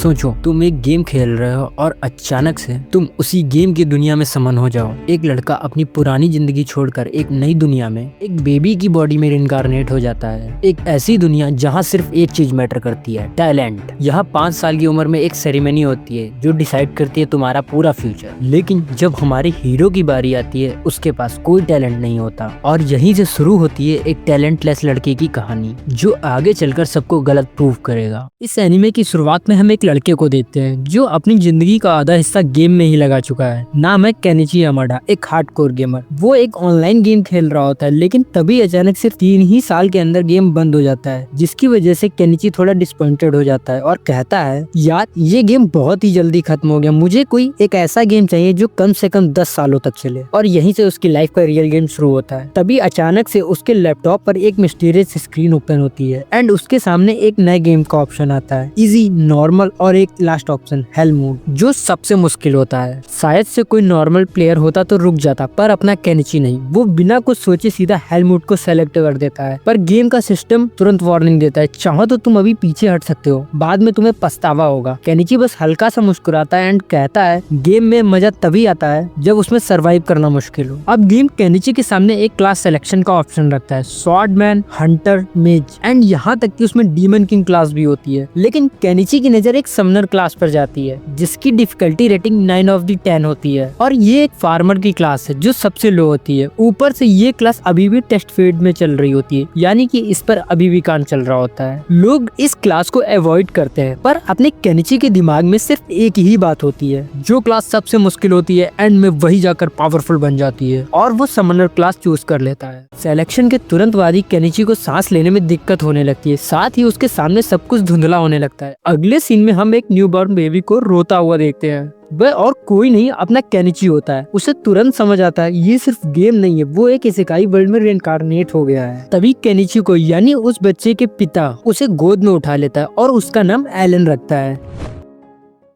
सोचो तुम एक गेम खेल रहे हो और अचानक से तुम उसी गेम की दुनिया में समन हो जाओ। एक लड़का अपनी पुरानी जिंदगी छोड़कर एक नई दुनिया में एक बेबी की बॉडी में इनकारनेट हो जाता है। एक ऐसी दुनिया जहाँ सिर्फ एक चीज मैटर करती है, टैलेंट। यहाँ 5 साल की उम्र में एक सेरेमनी होती है जो डिसाइड करती है तुम्हारा पूरा फ्यूचर। लेकिन जब हमारे हीरो की बारी आती है उसके पास कोई टैलेंट नहीं होता और यहीं से शुरू होती है एक टैलेंटलेस लड़के की कहानी जो आगे चलकर सबको गलत प्रूव करेगा। इस एनिमे की शुरुआत में हम एक लड़के को देखते हैं जो अपनी जिंदगी का आधा हिस्सा गेम में ही लगा चुका है। नाम है केनिची यामाडा, एक हार्डकोर गेमर। वो एक ऑनलाइन गेम खेल रहा होता है लेकिन तभी अचानक सिर्फ 3 ही साल के अंदर गेम बंद हो जाता है, जिसकी वजह से केनिची थोड़ा डिसअपॉइंटेड हो जाता है और कहता है यार ये गेम बहुत ही जल्दी खत्म हो गया, मुझे कोई एक ऐसा गेम चाहिए जो कम से कम 10 सालों तक चले। और यहीं से उसकी लाइफ का रियल गेम शुरू होता है। तभी अचानक से उसके लैपटॉप पर एक मिस्टीरियस स्क्रीन ओपन होती है एंड उसके सामने एक नए गेम का ऑप्शन आता है, इजी, नॉर्मल और एक लास्ट ऑप्शन हेल मोड, जो सबसे मुश्किल होता है। शायद से कोई नॉर्मल प्लेयर होता तो रुक जाता, पर अपना केनिची नहीं, वो बिना कुछ सोचे सीधा हेल मोड को सेलेक्ट कर देता है। पर गेम का सिस्टम तुरंत वार्निंग देता है, चाहो तो तुम अभी पीछे हट सकते हो, बाद में तुम्हें पछतावा होगा। केनिची बस हल्का सा मुस्कुराता है एंड कहता है गेम में मजा तभी आता है जब उसमें सर्वाइव करना मुश्किल हो। अब गेम केनिची के सामने एक क्लास सिलेक्शन का ऑप्शन रखता है, स्वॉर्डमैन, हंटर, मेज एंड यहाँ तक कि उसमें डीमन किंग क्लास भी होती है। लेकिन केनिची की नजर एक समनर क्लास पर जाती है जिसकी डिफिकल्टी रेटिंग 9 ऑफ द 10 होती है और ये एक फार्मर की क्लास है जो सबसे लो होती है। ऊपर से ये क्लास अभी भी टेस्ट फेज में चल रही होती है, यानी कि इस पर अभी भी काम चल रहा होता है। लोग इस क्लास को अवॉइड करते हैं पर अपने केनिची के दिमाग में सिर्फ एक ही बात होती है, जो क्लास सबसे मुश्किल होती है एंड में वही जाकर पावरफुल बन जाती है और वो समनर क्लास चूज कर लेता है। सिलेक्शन के तुरंत बाद ही केनिची को सांस लेने में दिक्कत होने लगती है, साथ ही उसके सामने सब कुछ धुंधला होने लगता है। अगले सीन में हम एक न्यूबॉर्न बेबी को रोता हुआ देखते हैं। वह और कोई नहीं अपना केनिची होता है। उसे तुरंत समझ आता है ये सिर्फ गेम नहीं है, वो एक इसेकाई वर्ल्ड में रिइंकार्नेट हो गया है। तभी केनिची को यानी उस बच्चे के पिता उसे गोद में उठा लेता है और उसका नाम एलन रखता है।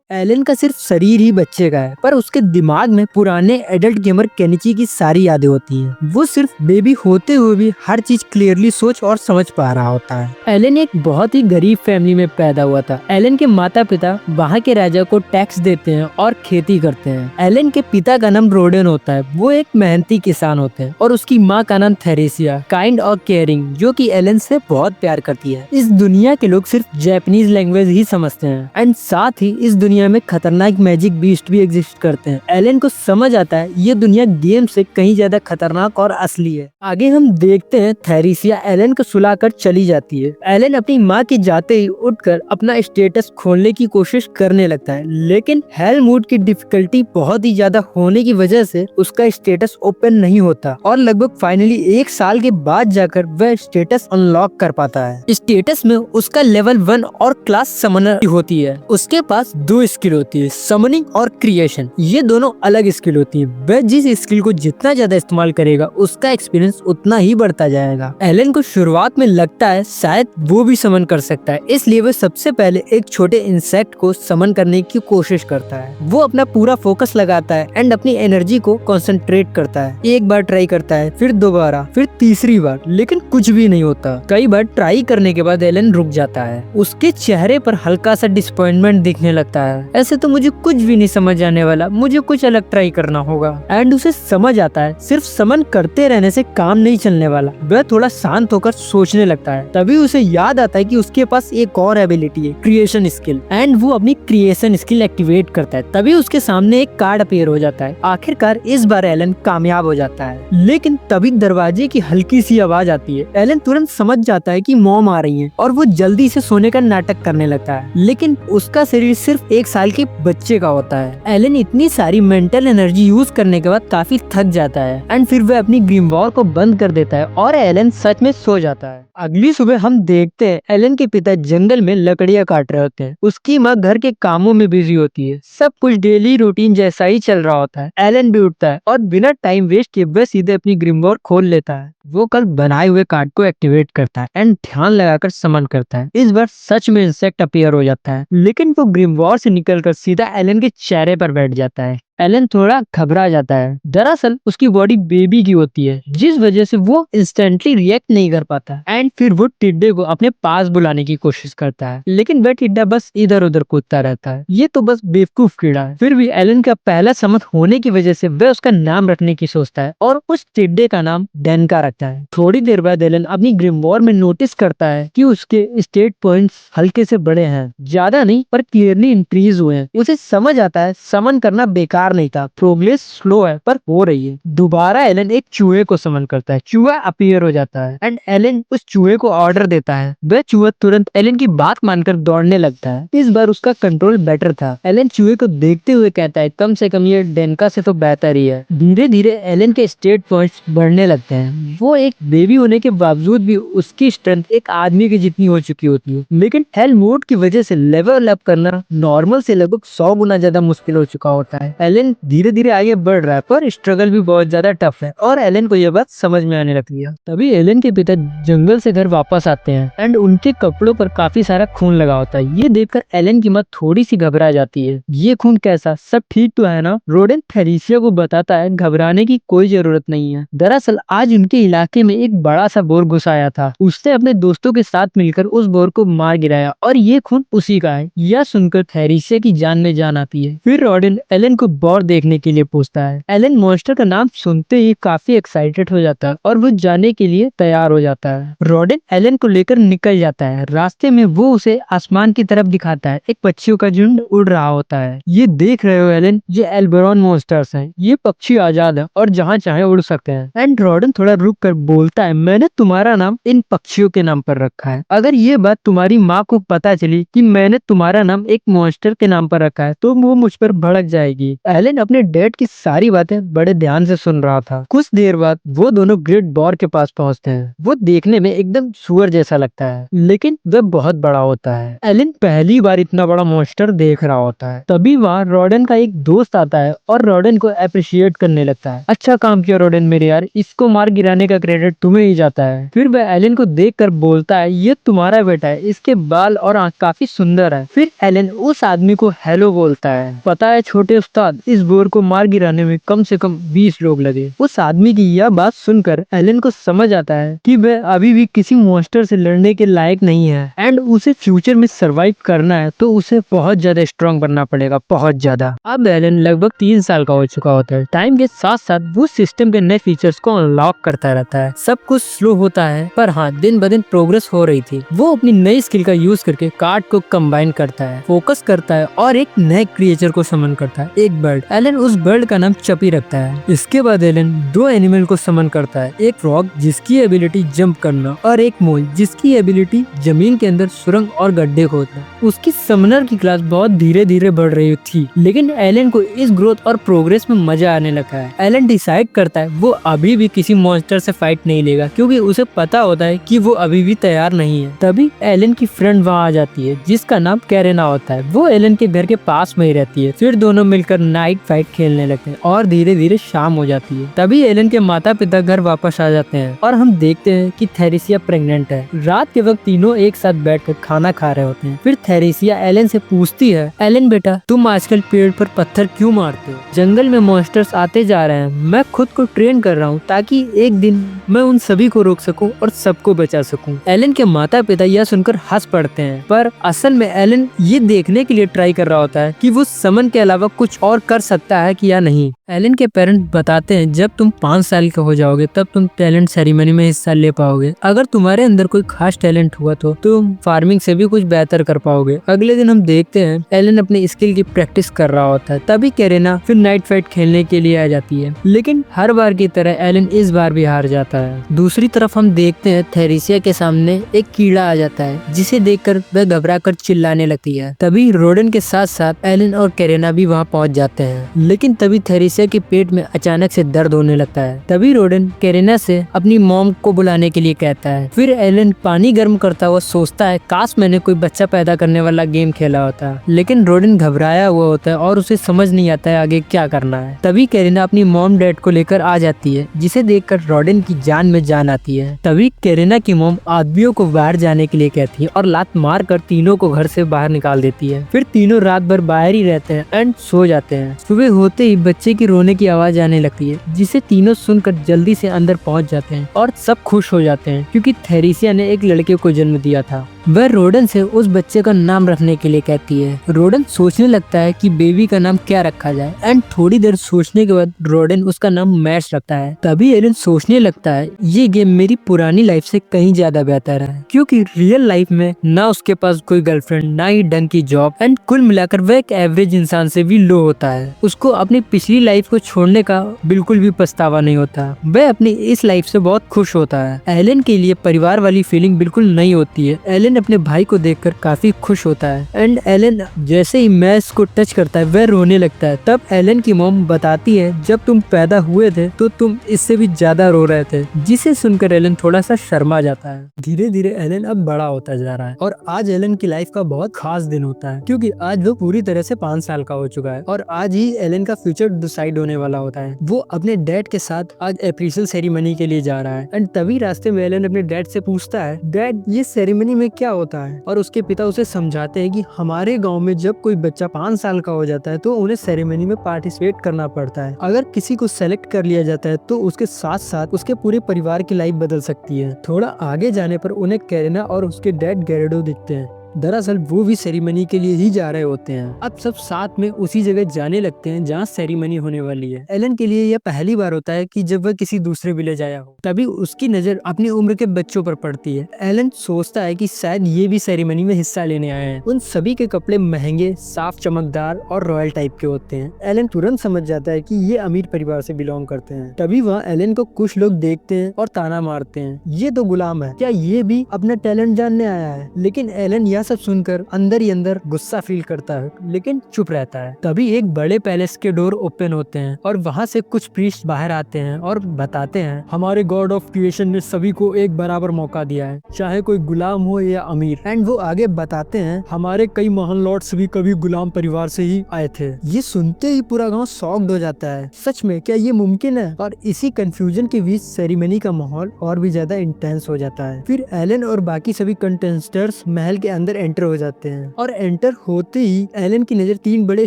एलन का सिर्फ शरीर ही बच्चे का है पर उसके दिमाग में पुराने एडल्ट गेमर केनिची की सारी यादें होती हैं। वो सिर्फ बेबी होते हुए भी हर चीज क्लियरली सोच और समझ पा रहा होता है। एलन एक बहुत ही गरीब फैमिली में पैदा हुआ था। एलन के माता पिता वहाँ के राजा को टैक्स देते हैं और खेती करते हैं। एलन के पिता का नाम रोडेन होता है, वो एक मेहनती किसान होते हैं और उसकी माँ का नाम थेरेसिया, काइंड और केयरिंग, जो कि एलन से बहुत प्यार करती है। इस दुनिया के लोग सिर्फ जापानीज लैंग्वेज ही समझते हैं एंड साथ ही इस दुनिया में खतरनाक मैजिक बीस्ट भी एग्जिस्ट करते हैं। एलन को समझ आता है ये दुनिया गेम से कहीं ज्यादा खतरनाक और असली है। आगे हम देखते हैं थेरेसिया एलन को सुलाकर चली जाती है। एलन अपनी माँ के जाते ही उठकर अपना स्टेटस खोलने की कोशिश करने लगता है, लेकिन हेल मोड की डिफिकल्टी बहुत ही ज्यादा होने की वजह से उसका स्टेटस ओपन नहीं होता और लगभग फाइनली 1 साल के बाद जाकर वह स्टेटस अनलॉक कर पाता है। स्टेटस में उसका लेवल 1 और क्लास समनर होती है। उसके पास 2 स्किल होती है, समनिंग और क्रिएशन। ये दोनों अलग स्किल होती है। वह जिस स्किल को जितना ज्यादा इस्तेमाल करेगा उसका एक्सपीरियंस उतना ही बढ़ता जाएगा। एलन को शुरुआत में लगता है शायद वो भी समन कर सकता है, इसलिए वह सबसे पहले एक छोटे इंसेक्ट को समन करने की कोशिश करता है। वो अपना पूरा फोकस लगाता है एंड अपनी एनर्जी को कंसंट्रेट करता है। एक बार ट्राई करता है, फिर दोबारा, फिर तीसरी बार, लेकिन कुछ भी नहीं होता। कई बार ट्राई करने के बाद एलन रुक जाता है। उसके चेहरे पर हल्का सा डिसअपॉइंटमेंट दिखने लगता है, ऐसे तो मुझे कुछ भी नहीं समझ आने वाला, मुझे कुछ अलग ट्राई करना होगा। एंड उसे समझ आता है सिर्फ समन करते रहने से काम नहीं चलने वाला। वह थोड़ा शांत होकर सोचने लगता है। तभी उसे याद आता है कि उसके पास एक और एबिलिटी है, क्रिएशन स्किल, एंड वो अपनी क्रिएशन स्किल एक्टिवेट करता है। तभी उसके सामने एक कार्ड अपीयर हो जाता है। आखिरकार इस बार एलन कामयाब हो जाता है, लेकिन तभी दरवाजे की हल्की सी आवाज आती है। एलन तुरंत समझ जाता है कि मॉम आ रही है और वो जल्दी से सोने का नाटक करने लगता है, लेकिन उसका शरीर सिर्फ 1 साल के बच्चे का होता है। एलन इतनी सारी मेंटल एनर्जी यूज करने के बाद काफी थक जाता है एंड फिर वह अपनी ग्रीमवॉर को बंद कर देता है और एलन सच में सो जाता है। अगली सुबह हम देखते हैं एलन के पिता जंगल में लकड़ियां काट रहे होते हैं। उसकी माँ घर के कामों में बिजी होती है। सब कुछ डेली रूटीन जैसा ही चल रहा होता है। एलन भी उठता है और बिना टाइम वेस्ट किए वह सीधे अपनी ग्रीमवॉर खोल लेता है। वो कल बनाए हुए कार्ड को एक्टिवेट करता है एंड ध्यान लगाकर समन करता है। इस बार सच में इंसेक्ट अपीयर हो जाता है, लेकिन वो ग्रीमवॉर से निकलकर सीधा एलन के चेहरे पर बैठ जाता है। एलन थोड़ा घबरा जाता है। दरअसल उसकी बॉडी बेबी की होती है, जिस वजह से वो इंस्टेंटली रिएक्ट नहीं कर पाता एंड फिर वो टिड्डे को अपने पास बुलाने की कोशिश करता है, लेकिन वह टिड्डा बस इधर उधर कूदता रहता है। ये तो बस बेवकूफ कीड़ा है। फिर भी एलन का पहला समन होने की वजह से वह उसका नाम रखने की सोचता है और उस टिड्डे का नाम डेनका रखता है। थोड़ी देर बाद एलन अपनी ग्रिमवॉर में नोटिस करता है कि उसके स्टेट पॉइंट्स हल्के से बड़े हैं, ज्यादा नहीं पर क्लियरली इंक्रीज हुए हैं। उसे समझ आता है समन करना बेकार नहीं था, प्रोग्रेस स्लो है पर हो रही है। दोबारा एलन एक चूहे को समन करता है, चूहा अपीयर हो जाता है एंड एलन उस चूहे को ऑर्डर देता है। वह चूहा तुरंत एलन की बात मानकर दौड़ने लगता है। इस बार उसका कंट्रोल बेटर था। एलन चूहे को देखते हुए कहता है कम से कम ये डेनका से तो बेहतर ही है। धीरे धीरे एलन के स्टेट पॉइंट्स बढ़ने लगते हैं। वो एक बेबी होने के बावजूद भी उसकी स्ट्रेंथ एक आदमी की जितनी हो चुकी होती है, लेकिन हेल मोड की वजह से लेवल अप करना नॉर्मल से लगभग 100 गुना ज्यादा मुश्किल हो चुका होता है। एलन धीरे धीरे आगे बढ़ रहा है पर स्ट्रगल भी बहुत ज्यादा टफ है और एलन को यह बात समझ में आने लगती है। तभी एलन के पिता जंगल से घर वापस आते हैं एंड उनके कपड़ों पर काफी सारा खून लगा होता है। ये देखकर एलन की माँ थोड़ी सी घबरा जाती है। ये खून कैसा, सब ठीक तो है ना? रोडेन थेरेसिया को बताता है घबराने की कोई जरूरत नहीं है। दरअसल आज उनके इलाके में एक बड़ा सा बोर घुस आया था। उसने अपने दोस्तों के साथ मिलकर उस बोर को मार गिराया और ये खून उसी का है। यह सुनकर थेरेसिया की जान में जान आती है। फिर रोडेन एलन को बोर देखने के लिए पूछता है। एलन मॉन्स्टर का नाम सुनते ही काफी एक्साइटेड हो जाता है और वो जाने के लिए तैयार हो जाता है। रोडेन एलन को लेकर निकल जाता है। रास्ते में वो उसे आसमान की तरफ दिखाता है। एक पक्षियों का झुंड उड़ रहा होता है। ये देख रहे हो एलन, ये एल्बेरॉन मॉन्स्टर्स हैं। ये पक्षी आजाद है और जहाँ चाहे उड़ सकते हैं। एंड रोडेन थोड़ा रुक कर बोलता है मैंने तुम्हारा नाम इन पक्षियों के नाम पर रखा है। अगर ये बात तुम्हारी माँ को पता चली कि मैंने तुम्हारा नाम एक मॉन्स्टर के नाम पर रखा है तो वो मुझ पर भड़क जाएगी। एलन अपने डैड की सारी बातें बड़े ध्यान से सुन रहा था। कुछ देर बाद वो दोनों ग्रेट बोर के पास पहुँचते हैं। वो देखने में एकदम सुअर जैसा लगता है, लेकिन वह बहुत बड़ा होता है। एलन पहली बार इतना बड़ा मॉन्स्टर देख रहा होता है। तभी वहाँ रोडेन का एक दोस्त आता है और रोडेन को अप्रिशिएट करने लगता है। अच्छा काम किया रोडेन मेरे यार, इसको मार गिराने का क्रेडिट तुम्हें ही जाता है। फिर वह एलन को देखकर बोलता है ये तुम्हारा बेटा है, इसके बाल और आंख काफी सुंदर है। फिर एलन उस आदमी को हेलो बोलता है। पता है छोटे उस्ताद, इस बोर को मार गिराने में कम से कम 20 लोग लगे। उस आदमी की यह बात सुनकर एलन को समझ आता है कि वह अभी भी किसी मॉन्स्टर से लड़ने के लायक नहीं है एंड उसे फ्यूचर में सरवाइव करना है तो उसे बहुत ज्यादा स्ट्रॉन्ग बनना पड़ेगा, बहुत ज्यादा। अब एलन लगभग 3 साल का हो चुका होता है। टाइम के साथ साथ वो सिस्टम के नए फीचर्स को अनलॉक करता रहता है। सब कुछ स्लो होता है पर हाँ, दिन ब दिन प्रोग्रेस हो रही थी। वो अपनी नई स्किल का यूज करके कार्ड को कंबाइन करता है, फोकस करता है और एक नए क्रिएचर को समन करता है, एक बर्ड। एलन उस बर्ड का नाम चपी रखता है। इसके बाद एलन 2 एनिमल को समन करता है, एक फ्रॉग जिसकी एबिलिटी जंप करना और एक मोल जिसकी एबिलिटी जमीन के अंदर सुरंग और गड्ढे खोदना। उसकी समनर की क्लास बहुत धीरे धीरे बढ़ रही थी, लेकिन एलन को इस ग्रोथ और प्रोग्रेस में मजा आने लगा है। एलन डिसाइड करता है वो अभी भी किसी मॉन्स्टर से फाइट नहीं लेगा, क्योंकि उसे पता होता है कि वो अभी भी तैयार नहीं है। तभी एलन की फ्रेंड वहाँ आ जाती है जिसका नाम कैरेना होता है। वो एलन के घर के पास में ही रहती है। फिर दोनों मिलकर नाइट फाइट खेलने लगते हैं और धीरे धीरे शाम हो जाती है। तभी एलन के माता पिता घर वापस आ जाते हैं और हम देखते हैं कि थेरेसिया प्रेग्नेंट है। रात के वक्त तीनों एक साथ बैठकर खाना खा रहे होते हैं। फिर थेरेसिया एलन से पूछती है, एलन बेटा तुम आजकल पेड़ पर पत्थर क्यों मारते हो? जंगल में मॉन्स्टर्स आते जा रहे हैं, मैं खुद को ट्रेन कर रहा हूँ ताकि एक दिन मैं उन सभी को रोक सकूं और सबको बचा सकूं। एलन के माता पिता यह सुनकर हंस पड़ते हैं, पर असल में एलन ये देखने के लिए ट्राई कर रहा होता है कि वो समन के अलावा कुछ और कर सकता है कि या नहीं। एलन के पेरेंट्स बताते हैं जब तुम 5 साल के हो जाओगे तब तुम टैलेंट सेरेमनी में हिस्सा ले पाओगे। अगर तुम्हारे अंदर कोई खास टैलेंट हुआ तो तुम फार्मिंग से भी कुछ बेहतर कर पाओगे। अगले दिन हम देखते हैं एलन अपने स्किल की प्रैक्टिस कर रहा होता है। तभी कैरेना फिर नाइट फाइट खेलने के लिए आ जाती है, लेकिन हर बार की तरह एलन इस बार भी हार जाता है। दूसरी तरफ हम देखते हैं थेरेसिया के सामने एक कीड़ा आ जाता है, जिसे देखकर वह घबराकर चिल्लाने लगती है। तभी रोडेन के साथ साथ एलन और कैरेना भी वहाँ पहुँच जाते हैं, लेकिन तभी थेरेसिया के पेट में अचानक से दर्द होने लगता है। तभी रोडेन कैरेना से अपनी मॉम को बुलाने के लिए कहता है। फिर एलन पानी गर्म करता हुआ सोचता है काश मैंने कोई बच्चा पैदा करने वाला गेम खेला होता, लेकिन रोडेन घबराया हुआ होता है और उसे समझ नहीं आता है आगे क्या करना है। तभी कैरेना अपनी मॉम डैड को लेकर आ जाती है, जिसे देखकर रोडेन की जान में जान आती है। तभी कैरेना की मॉम आदमियों को बाहर जाने के लिए कहती है और लात मार कर तीनों को घर से बाहर निकाल देती है। फिर तीनों रात भर बाहर ही रहते हैं एंड सो जाते हैं। हैं। सुबह होते ही बच्चे की रोने की आवाज आने लगती है, जिसे तीनों सुनकर जल्दी से अंदर पहुंच जाते हैं और सब खुश हो जाते हैं क्योंकि थेरेसिया ने एक लड़के को जन्म दिया था। वह रोडन से उस बच्चे का नाम रखने के लिए कहती है। रोडन सोचने लगता है कि बेबी का नाम क्या रखा जाए एंड थोड़ी देर सोचने के बाद रोडन उसका नाम मैश रखता है। तभी एलन सोचने लगता है ये गेम मेरी पुरानी लाइफ से कहीं ज्यादा बेहतर है, क्योंकि रियल लाइफ में ना उसके पास कोई गर्लफ्रेंड, ना ही ढंग की जॉब एंड कुल मिलाकर वह एक एवरेज इंसान से भी लो होता है। उसको अपनी पिछली लाइफ को छोड़ने का बिल्कुल भी पछतावा नहीं होता। वह अपनी इस लाइफ से बहुत खुश होता है। एलन के लिए परिवार वाली फीलिंग बिल्कुल नहीं होती है। एलन अपने भाई को देखकर काफी खुश होता है एंड एलन जैसे ही मैश को टच करता है वह रोने लगता है। तब एलन की मॉम बताती है जब तुम पैदा हुए थे तो तुम इससे भी ज्यादा रो रहे थे, जिसे सुनकर एलन थोड़ा सा शर्मा जाता है। धीरे धीरे एलन अब बड़ा होता जा रहा है और आज एलन की लाइफ का बहुत खास दिन होता है, क्योंकि आज वो पूरी तरह से 5 साल का हो चुका है और आज ही एलन का फ्यूचर डिसाइड होने वाला होता है। वो अपने डैड के साथ आज अप्रेजल सेरेमनी के लिए जा रहा है एंड तभी रास्ते में एलन अपने डैड से पूछता है, डैड ये सेरेमनी में क्या होता है? और उसके पिता उसे समझाते हैं कि हमारे गांव में जब कोई बच्चा 5 साल का हो जाता है तो उन्हें सेरेमनी में पार्टिसिपेट करना पड़ता है। अगर किसी को सेलेक्ट कर लिया जाता है तो उसके साथ साथ उसके पूरे परिवार की लाइफ बदल सकती है। थोड़ा आगे जाने पर उन्हें कैरेना और उसके डैड गैरेडो दिखते हैं। दरअसल वो भी सेरेमनी के लिए ही जा रहे होते हैं। अब सब साथ में उसी जगह जाने लगते हैं जहाँ सेरेमनी होने वाली है। एलन के लिए यह पहली बार होता है कि जब वह किसी दूसरे विलेज आया हो। तभी उसकी नजर अपनी उम्र के बच्चों पर पड़ती है। एलन सोचता है कि शायद ये भी सेरेमनी में हिस्सा लेने आए हैं। उन सभी के कपड़े महंगे, साफ, चमकदार और रॉयल टाइप के होते हैं। एलन तुरंत समझ जाता है कि ये अमीर परिवार से बिलोंग करते हैं। तभी वहाँ एलन को कुछ लोग देखते हैं और ताना मारते हैं, ये तो गुलाम है, क्या ये भी अपना टैलेंट जानने आया है? लेकिन एलन सब सुनकर अंदर ही अंदर गुस्सा फील करता है, लेकिन चुप रहता है। तभी एक बड़े पैलेस के डोर ओपन होते हैं और वहाँ से कुछ प्रीस्ट बाहर आते हैं और बताते हैं, हमारे गॉड ऑफ क्रिएशन ने सभी को एक बराबर मौका दिया है, चाहे कोई गुलाम हो या अमीर। एंड वो आगे बताते हैं, हमारे कई महान लॉर्ड्स भी कभी गुलाम परिवार से ही आए थे। ये सुनते ही पूरा गाँव शॉक्ड हो जाता है। सच में क्या ये मुमकिन है? और इसी कंफ्यूजन के बीच सेरेमनी का माहौल और भी ज्यादा इंटेंस हो जाता है। फिर एलन और बाकी सभी कंटेस्टेंट्स महल के अंदर एंटर हो जाते हैं और एंटर होते ही एलन की नजर 3 बड़े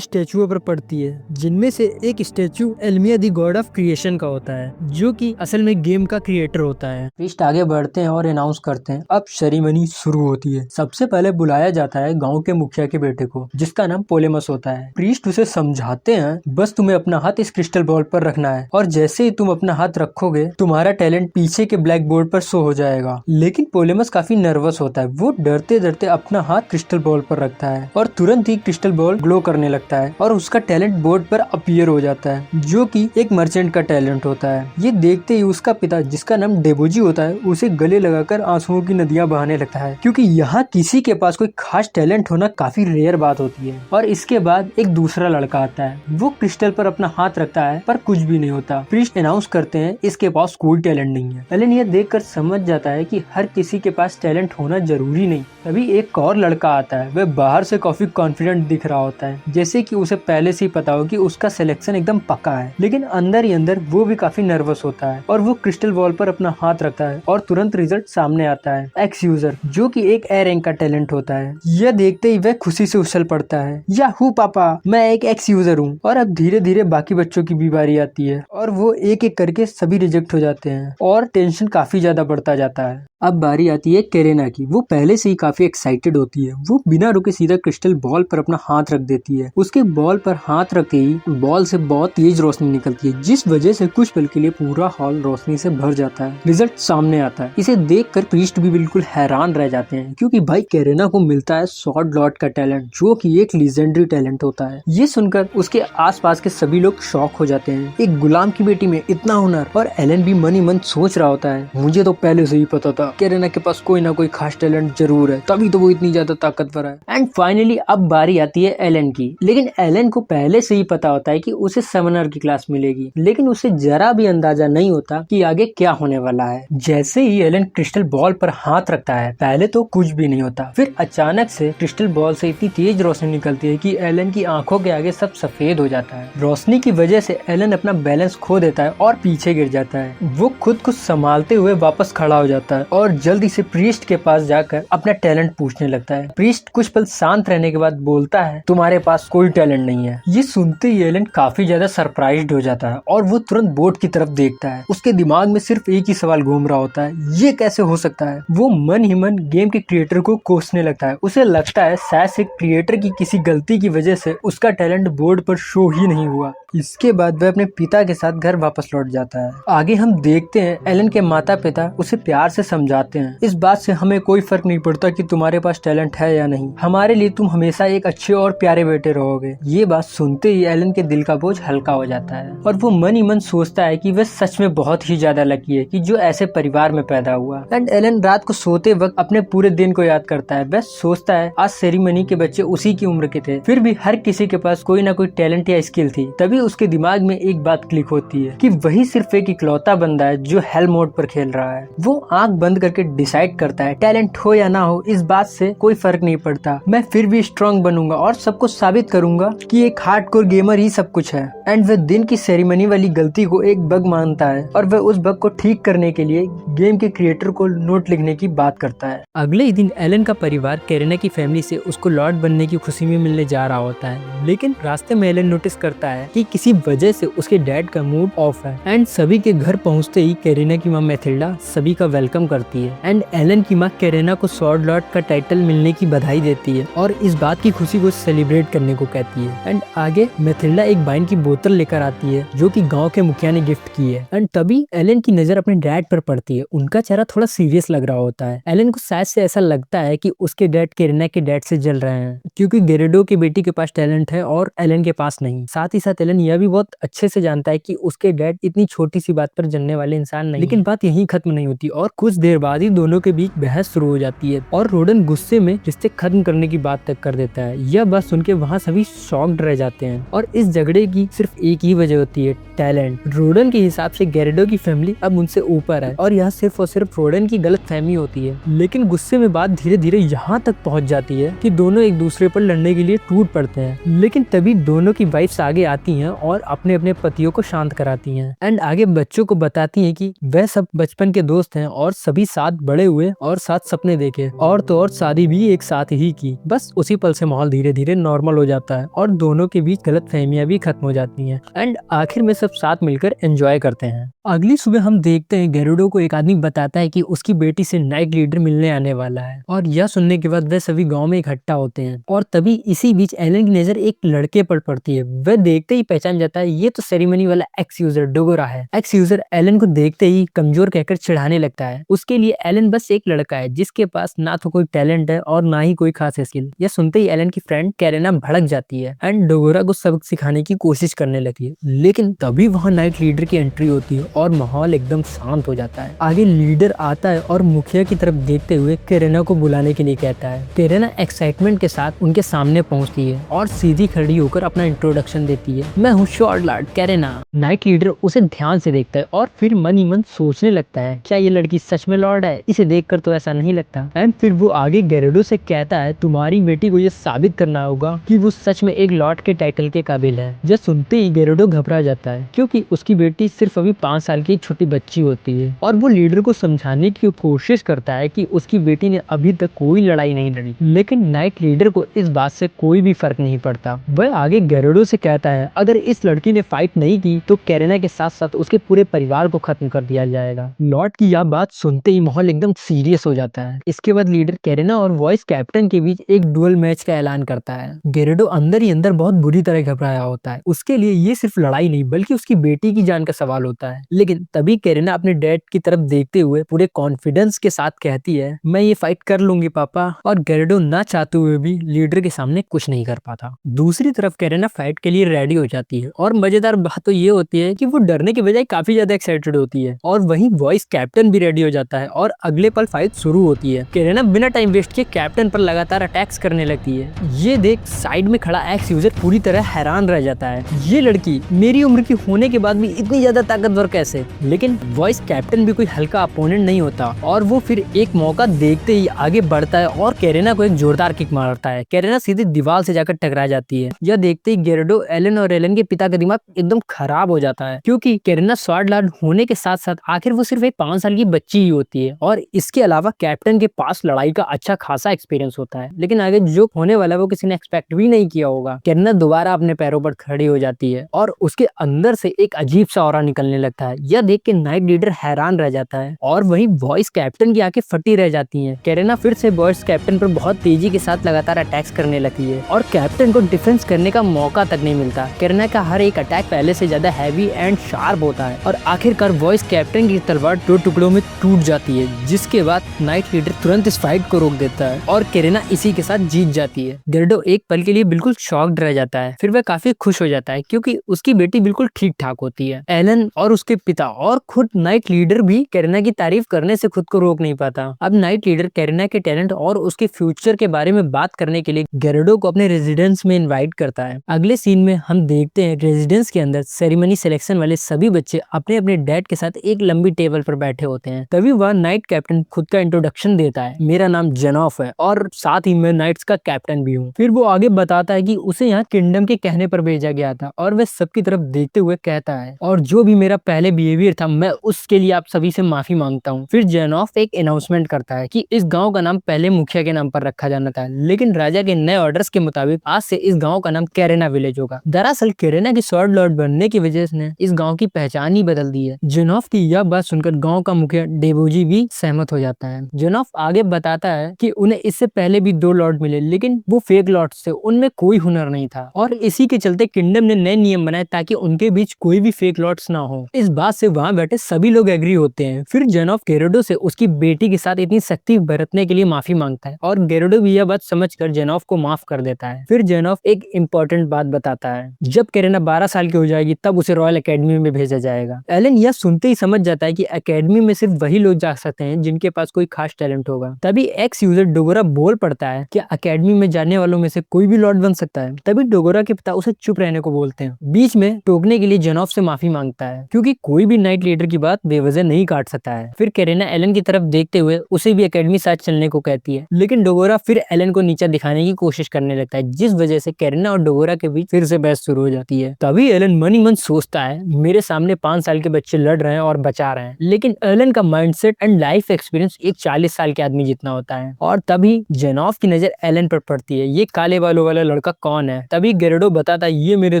स्टेचुओं पर पड़ती है, जिनमें से एक स्टेचू एल्मिया द गॉड ऑफ क्रिएशन का होता है, जो कि असल में गेम का क्रिएटर होता है। प्रीस्ट आगे बढ़ते हैं और अनाउंस करते हैं, अब सेरेमनी शुरू होती है। सबसे पहले बुलाया जाता है गांव के मुखिया के बेटे को, जिसका नाम पोलेमस होता है। प्रीस्ट उसे समझाते हैं, बस तुम्हें अपना हाथ इस क्रिस्टल बॉल पर रखना है और जैसे ही तुम अपना हाथ रखोगे तुम्हारा टैलेंट पीछे के ब्लैक बोर्ड पर शो हो जाएगा। लेकिन पोलेमस काफी नर्वस होता है। वो डरते डरते अपना हाथ क्रिस्टल बॉल पर रखता है और तुरंत ही क्रिस्टल बॉल ग्लो करने लगता है और उसका टैलेंट बोर्ड पर अपीयर हो जाता है, जो कि एक मर्चेंट का टैलेंट होता है। ये देखते ही उसका पिता, जिसका नाम डेबोजी होता है, उसे गले लगाकर आंसुओं की नदियां बहाने लगता है, क्योंकि यहाँ किसी के पास कोई खास टैलेंट होना काफी रेयर बात होती है। और इसके बाद एक दूसरा लड़का आता है। वो क्रिस्टल पर अपना हाथ रखता है पर कुछ भी नहीं होता। प्रीस्ट अनाउंस करते हैं, इसके पास कोई टैलेंट नहीं है। एलन यह देखकर समझ जाता है कि हर किसी के पास टैलेंट होना जरूरी नहीं। तभी एक और लड़का आता है। वह बाहर से काफी कॉन्फिडेंट दिख रहा होता है, जैसे कि उसे पहले से ही पता हो कि उसका सिलेक्शन एकदम पक्का है। लेकिन अंदर ही अंदर वो भी काफी नर्वस होता है और वो क्रिस्टल बॉल पर अपना हाथ रखता है और तुरंत रिजल्ट सामने आता है, एक्स यूजर, जो कि एक ए रैंक का टैलेंट होता है। यह देखते ही वह खुशी से उछल पड़ता है, याहू पापा, मैं एक एक्स यूजर हूँ। और अब धीरे धीरे बाकी बच्चों की भी बारी आती है और वो एक एक करके सभी रिजेक्ट हो जाते हैं और टेंशन काफी ज्यादा बढ़ता जाता है। अब बारी आती है कैरेना की। वो पहले से ही काफी एक्साइटेड होती है। वो बिना रुके सीधा क्रिस्टल बॉल पर अपना हाथ रख देती है। उसके बॉल पर हाथ रखते ही बॉल से बहुत तेज रोशनी निकलती है, जिस वजह से कुछ पल के लिए पूरा हॉल रोशनी से भर जाता है। रिजल्ट सामने आता है। इसे देखकर प्रीस्ट भी बिल्कुल हैरान रह जाते हैं, क्योंकि भाई कैरेना को मिलता है स्वॉर्ड लॉर्ड का टैलेंट, जो कि एक लीजेंडरी टैलेंट होता है। ये सुनकर उसके आसपास के सभी लोग शॉक हो जाते हैं। एक गुलाम की बेटी में इतना हुनर। और एलन भी मन ही मन सोच रहा होता है, मुझे तो पहले से ही पता था कैरेना के पास कोई ना कोई खास टैलेंट जरूर है, तभी तो वो इतनी ज्यादा ताकतवर है। एंड फाइनली अब बारी आती है एलन की। लेकिन एलन को पहले से ही पता होता है कि उसे समनर की क्लास मिलेगी, लेकिन उसे जरा भी अंदाजा नहीं होता कि आगे क्या होने वाला है। जैसे ही एलन क्रिस्टल बॉल पर हाथ रखता है, पहले तो कुछ भी नहीं होता, फिर अचानक से क्रिस्टल बॉल से इतनी तेज रोशनी निकलती है कि एलन की आंखों के आगे सब सफेद हो जाता है। रोशनी की वजह से एलन अपना बैलेंस खो देता है और पीछे गिर जाता है। वो खुद को संभालते हुए वापस खड़ा हो जाता है और जल्दी से प्रीस्ट के पास जाकर अपना टैलेंट पूछने लगता है। प्रीस्ट कुछ पल शांत रहने के बाद बोलता है, तुम्हारे पास कोई टैलेंट नहीं है। ये सुनते ही एलन काफी ज्यादा सरप्राइज्ड हो जाता है और वो तुरंत बोर्ड की तरफ देखता है। उसके दिमाग में सिर्फ एक ही सवाल घूम रहा होता है, ये कैसे हो सकता है। वो मन ही मन गेम के क्रिएटर को कोसने लगता है। उसे लगता है शायद से क्रिएटर की किसी गलती की वजह से उसका टैलेंट बोर्ड पर शो ही नहीं हुआ। इसके बाद वह अपने पिता के साथ घर वापस लौट जाता है। आगे हम देखते हैं एलन के माता पिता उसे प्यार से समझाते हैं, इस बात से हमें कोई फर्क नहीं पड़ता कि तुम्हारे पास टैलेंट है या नहीं, हमारे लिए तुम हमेशा एक अच्छे और प्यारे बेटे रहोगे। ये बात सुनते ही एलन के दिल का बोझ हल्का हो जाता है और वो मन ही मन सोचता है कि वह सच में बहुत ही ज्यादा लकी है कि जो ऐसे परिवार में पैदा हुआ। एंड एलन रात को सोते वक्त अपने पूरे दिन को याद करता है। वह सोचता है आज सेरेमनी के बच्चे उसी की उम्र के थे, फिर भी हर किसी के पास कोई ना कोई टैलेंट या स्किल थी। तभी उसके दिमाग में एक बात क्लिक होती है कि वही सिर्फ एक इकलौता बंदा है जो हेल मोड पर खेल रहा है। वो आंख बंद करके डिसाइड करता है टैलेंट हो या ना हो इस बात से कोई फर्क नहीं पड़ता, मैं फिर भी स्ट्रांग बनूंगा और सबको साबित करूंगा कि एक हार्डकोर गेमर ही सब कुछ है। एंड वह दिन की सेरेमनी वाली गलती को एक बग मानता है और वह उस बग को ठीक करने के लिए गेम के क्रिएटर को नोट लिखने की बात करता है। अगले ही दिन एलन का परिवार कैरेना की फैमिली से उसको लॉर्ड बनने की खुशी में मिलने जा रहा होता है, लेकिन रास्ते में एलन नोटिस करता है कि किसी वजह से उसके डैड का मूड ऑफ है। एंड सभी के घर पहुंचते ही कैरेना की माँ मैथिल्डा सभी का वेलकम करती है एंड एलन की माँ कैरेना को स्वॉर्ड लॉर्ड का टाइटल मिलने की बधाई देती है और इस बात की खुशी को सेलिब्रेट करने को कहती है। एंड आगे मैथिल्डा एक वाइन की बोतल लेकर आती है जो कि गांव के मुखिया ने गिफ्ट की है। एंड तभी एलन की नजर अपने डैड पर पड़ती है। उनका चेहरा थोड़ा सीरियस लग रहा होता है। एलन को शायद से ऐसा लगता है कि उसके डैड कैरेना के डैड से जल रहे हैं क्योंकि गेरेडो की बेटी के पास टैलेंट है और एलन के पास नहीं। साथ ही साथ एलन यह भी बहुत अच्छे से जानता है कि उसके डैड इतनी छोटी सी बात पर जलने वाले इंसान नहीं। लेकिन बात यहीं खत्म नहीं होती और कुछ देर बाद ही दोनों के बीच बहस शुरू हो जाती है और रोडन गुस्से में रिश्ते खत्म करने की बात तक कर देता है। यह बात सुन के वहाँ सभी शॉक्ड रह जाते हैं और इस झगड़े की सिर्फ एक ही वजह होती है, टैलेंट। रोडन के हिसाब से गेरेडो की फैमिली अब उनसे ऊपर है और यह सिर्फ और सिर्फ रोडन की गलत फहमी होती है। लेकिन गुस्से में बात धीरे धीरे यहाँ तक पहुँच जाती है कि दोनों एक दूसरे पर लड़ने के लिए टूट पड़ते हैं। लेकिन तभी दोनों की वाइफ्स आगे आती हैं और अपने अपने पतियों को शांत कराती हैं एंड आगे बच्चों को बताती हैं कि वह सब बचपन के दोस्त हैं और सभी साथ बड़े हुए और साथ सपने देखे और तो और शादी भी एक साथ ही की। बस उसी पल से माहौल धीरे धीरे नॉर्मल हो जाता है और दोनों के बीच गलत फहमियां भी खत्म हो जाती हैं एंड आखिर में सब साथ मिलकर एंजॉय करते हैं। अगली सुबह हम देखते हैं गेरुडो को एक आदमी बताता है कि उसकी बेटी से नाइट लीडर मिलने आने वाला है और यह सुनने के बाद वह सभी गांव में इकट्ठा होते हैं और तभी इसी बीच एलन की नजर एक लड़के पर पड़ती है। वह देखते ही पहचान जाता है ये तो सेरेमनी वाला एक्स यूजर डोगोरा है। एक्स यूजर एलन को देखते ही कमजोर कहकर चिढ़ाने लगता है। उसके लिए एलन बस एक लड़का है जिसके पास ना तो कोई टैलेंट है और ना ही कोई खास स्किल। यह सुनते ही एलन की फ्रेंड कैरेना भड़क जाती है एंड डोगोरा को सबक सिखाने की कोशिश करने लगती है। लेकिन तभी वहाँ नाइट लीडर की एंट्री होती है और माहौल एकदम शांत हो जाता है। आगे लीडर आता है और मुखिया की तरफ देखते हुए कैरेना को बुलाने के लिए कहता है। कैरेना एक्साइटमेंट के साथ उनके सामने पहुंचती है और सीधी खड़ी होकर अपना इंट्रोडक्शन देती है, मैं हूँ sword Lord Garena. Night leader उसे ध्यान से देखता है और फिर मन ही मन सोचने लगता है क्या ये लड़की सच में लॉर्ड है, इसे देखकर तो ऐसा नहीं लगता। एंड फिर वो आगे गेरेडो से कहता है तुम्हारी बेटी को ये साबित करना होगा कि वो सच में एक लॉर्ड के टाइटल के काबिल है। जब सुनते ही गेरेडो घबरा जाता है क्योंकि उसकी बेटी सिर्फ अभी 5 साल की छोटी बच्ची होती है और वो लीडर को समझाने की कोशिश करता है कि उसकी बेटी ने अभी तक कोई लड़ाई नहीं लड़ी। लेकिन नाइट लीडर को इस बात से कोई भी फर्क नहीं पड़ता। वह आगे गेरेडो से कहता है अगर इस लड़की ने फाइट नहीं की तो कैरेना के साथ साथ उसके पूरे परिवार को खत्म कर दिया जाएगा। लॉर्ड की यह बात सुनते ही माहौल एकदम सीरियस हो जाता है। इसके बाद लीडर कैरेना और वॉइस कैप्टन के बीच एक डुअल मैच का ऐलान करता है। गेरेडो अंदर ही अंदर बहुत बुरी तरह घबराया होता है। उसके लिए ये सिर्फ लड़ाई नहीं बल्कि उसकी बेटी की जान का सवाल होता है। लेकिन तभी कैरेना अपने डैड की तरफ देखते हुए पूरे कॉन्फिडेंस के साथ कहती है मैं ये फाइट कर लूंगी पापा, और गेरेडो ना चाहते हुए भी लीडर के सामने कुछ नहीं कर पाता। दूसरी तरफ कैरेना फाइट के लिए रेडी हो जाती है और मजेदार बात तो ये होती है कि वो डरने के बजाय काफी ज्यादा एक्साइटेड होती है और वहीं वॉइस कैप्टन भी रेडी हो जाता है और अगले पल फाइट शुरू होती है। कैरेना बिना टाइम वेस्ट किए कैप्टन पर लगातार अटैक्स करने लगती है। ये देख साइड में खड़ा एक्स यूजर पूरी तरह हैरान रह जाता है। ये लड़की मेरी उम्र की होने के बाद भी इतनी ज्यादा ताकतवर कैसे कैसे। लेकिन वॉइस कैप्टन भी कोई हल्का अपोनेंट नहीं होता और वो फिर एक मौका देखते ही आगे बढ़ता है और कैरेना को एक जोरदार किक मारता है। कैरेना सीधी दीवार से जाकर टकरा जाती है। यह देखते ही गेरडो, एलन और एलन के पिता का दिमाग एकदम खराब हो जाता है, क्योंकि कैरेना स्वॉर्ड लॉर्ड होने के साथ साथ आखिर वो सिर्फ एक 5 साल की बच्ची ही होती है और इसके अलावा कैप्टन के पास लड़ाई का अच्छा खासा एक्सपीरियंस होता है। लेकिन आगे जो होने वाला है वो किसी ने एक्सपेक्ट भी नहीं किया होगा। कैरेना दोबारा अपने पैरों पर खड़ी हो जाती है और उसके अंदर से एक अजीब सा ऑरा निकलने लगता है। यह देख के नाइट लीडर हैरान रह जाता है और वहीं वॉइस कैप्टन की आंखें फटी रह जाती हैं। कैरेना फिर से वॉइस कैप्टन पर बहुत तेजी के साथ लगातार अटैक्स करने लगती है और कैप्टन को डिफेंस करने का मौका तक नहीं मिलता। कैरेना का हर एक अटैक पहले से ज्यादा हैवी एंड शार्प होता है और आखिरकार वॉइस कैप्टन की तलवार 2 टुकड़ों में टूट जाती है, जिसके बाद नाइट लीडर तुरंत इस फाइट को रोक देता है और कैरेना इसी के साथ जीत जाती है। गेरडो एक पल के लिए बिल्कुल शॉक्ड रह जाता है, फिर वह काफी खुश हो जाता है क्योंकि उसकी बेटी बिल्कुल ठीक ठाक होती है। एलन और उसके पिता और खुद नाइट लीडर भी कैरेना की तारीफ करने से खुद को रोक नहीं पाता। अब नाइट लीडर कैरेना के टैलेंट और उसके फ्यूचर के बारे में बात करने के लिए गेरडो को अपने रेजिडेंस में इनवाइट करता है। अगले सीन में हम देखते हैं रेजिडेंस के अंदर सेरेमनी सिलेक्शन वाले सभी बच्चे अपने अपने डैड के साथ एक लंबी टेबल पर बैठे होते हैं। तभी वह नाइट कैप्टन खुद का इंट्रोडक्शन देता है। मेरा नाम जेनॉफ है और साथ ही मैं नाइट्स का कैप्टन भी हूँ। फिर वो आगे बताता है कि उसे यहाँ किंगडम के कहने पर भेजा गया था और वह सबकी तरफ देखते हुए कहता है, और जो भी मेरा पहले बिहेवियर था मैं उसके लिए आप सभी से माफी मांगता हूँ। फिर जेनॉफ एक अनाउंसमेंट करता है कि इस गाँव का नाम पहले मुखिया के नाम पर रखा जाना था, लेकिन राजा के नए ऑर्डर्स के मुताबिक आज से इस गाँव का नाम कैरेना विलेज होगा। दरअसल कैरेना की स्वॉर्ड लॉर्ड बनने की वजह से इस गाँव की पहचान ही बदल दी है। जेनॉफ की यह बात सुनकर गाँव का मुखिया डेबोजी भी सहमत हो जाता है। जेनॉफ आगे बताता है कि उन्हें इससे पहले भी 2 लॉर्ड मिले, लेकिन वो फेक लॉर्ड्स थे, उनमें कोई हुनर नहीं था और इसी के चलते किंगडम ने नए नियम बनाए ताकि उनके बीच कोई भी फेक लॉर्ड्स ना हो। इस बात से वहाँ बैठे सभी लोग एग्री होते हैं। फिर जेनॉफ गेरडो से उसकी बेटी के साथ इतनी सख्ती बरतने के लिए माफी मांगता है और गेरडो भी यह बात समझकर जेनॉफ को माफ कर देता है। फिर जेनॉफ एक इम्पोर्टेंट बात बताता है, जब कैरेना 12 साल की हो जाएगी तब उसे रॉयल एकेडमी में भेजा जाएगा। एलन यह सुनते ही समझ जाता है कि एकेडमी में सिर्फ वही लोग जा सकते हैं जिनके पास कोई खास टैलेंट होगा। तभी एक्स यूजर डोगोरा बोल पड़ता है कि एकेडमी में जाने वालों में से कोई भी लॉर्ड बन सकता है। तभी डोगोरा के पिता उसे चुप रहने को बोलते हैं। बीच में टोकने के लिए जेनॉफ से माफी मांगता है क्योंकि कोई भी नाइट लीडर की बात बेवजह नहीं काट सकता है। फिर कैरेना एलन की तरफ देखते हुए उसे भी एकेडमी साथ चलने को कहती है, लेकिन डोगोरा फिर एलन को नीचा दिखाने की कोशिश करने लगता है, जिस वजह से कैरेना और डोगोरा के बीच फिर से बहस शुरू हो जाती है। तभी एलन मन ही मन सोचता है, मेरे सामने 5 साल के बच्चे लड़ रहे हैं और बचा रहे हैं, लेकिन एलन का माइंडसेट एंड लाइफ एक्सपीरियंस एक 40 साल के आदमी जितना होता है। और तभी जेनॉफ की नजर एलन पर पड़ती है। ये काले बालों वाला लड़का कौन है? तभी गेरडो बताता है, ये मेरे